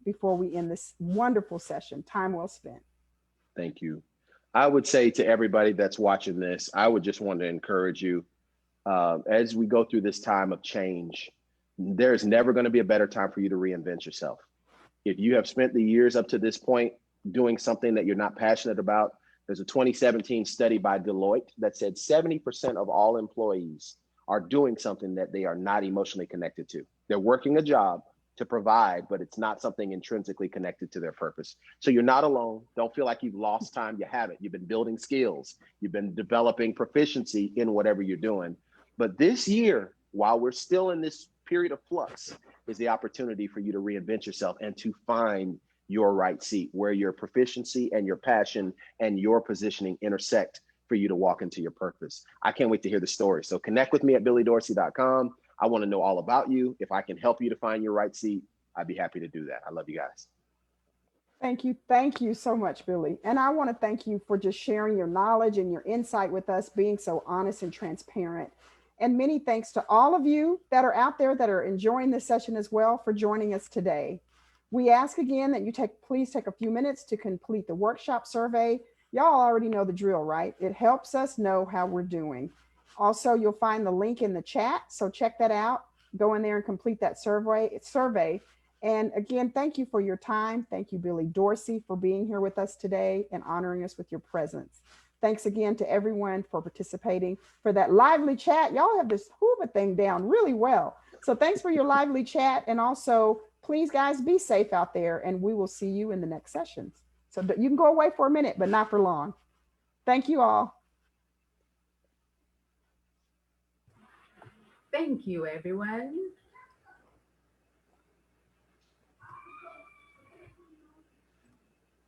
before we end this wonderful session. Time well spent. Thank you. I would say to everybody that's watching this, I would just want to encourage you as we go through this time of change. There's never going to be a better time for you to reinvent yourself. If you have spent the years up to this point doing something that you're not passionate about, there's a 2017 study by Deloitte that said 70% of all employees are doing something that they are not emotionally connected to. They're working a job to provide, but it's not something intrinsically connected to their purpose. So you're not alone. Don't feel like you've lost time. You haven't. You've been building skills. You've been developing proficiency in whatever you're doing. But this year, while we're still in this period of flux, is the opportunity for you to reinvent yourself and to find your right seat, where your proficiency and your passion and your positioning intersect for you to walk into your purpose. I can't wait to hear the story. So connect with me at billydorsey.com. I want to know all about you. If I can help you to find your right seat, I'd be happy to do that. I love you guys. Thank you. Thank you so much, Billy. And I want to thank you for just sharing your knowledge and your insight with us, being so honest and transparent. And many thanks to all of you that are out there that are enjoying this session as well for joining us today. We ask again that you please take a few minutes to complete the workshop survey. Y'all already know the drill, right? It helps us know how we're doing. Also, you'll find the link in the chat, so check that out. Go in there and complete that survey. And again, thank you for your time. Thank you, Billy Dorsey, for being here with us today and honoring us with your presence. Thanks again to everyone for participating, for that lively chat. Y'all have this Hoover thing down really well. So thanks for your lively chat. And also, please, guys, be safe out there, and we will see you in the next sessions. So you can go away for a minute, but not for long. Thank you all. Thank you, everyone.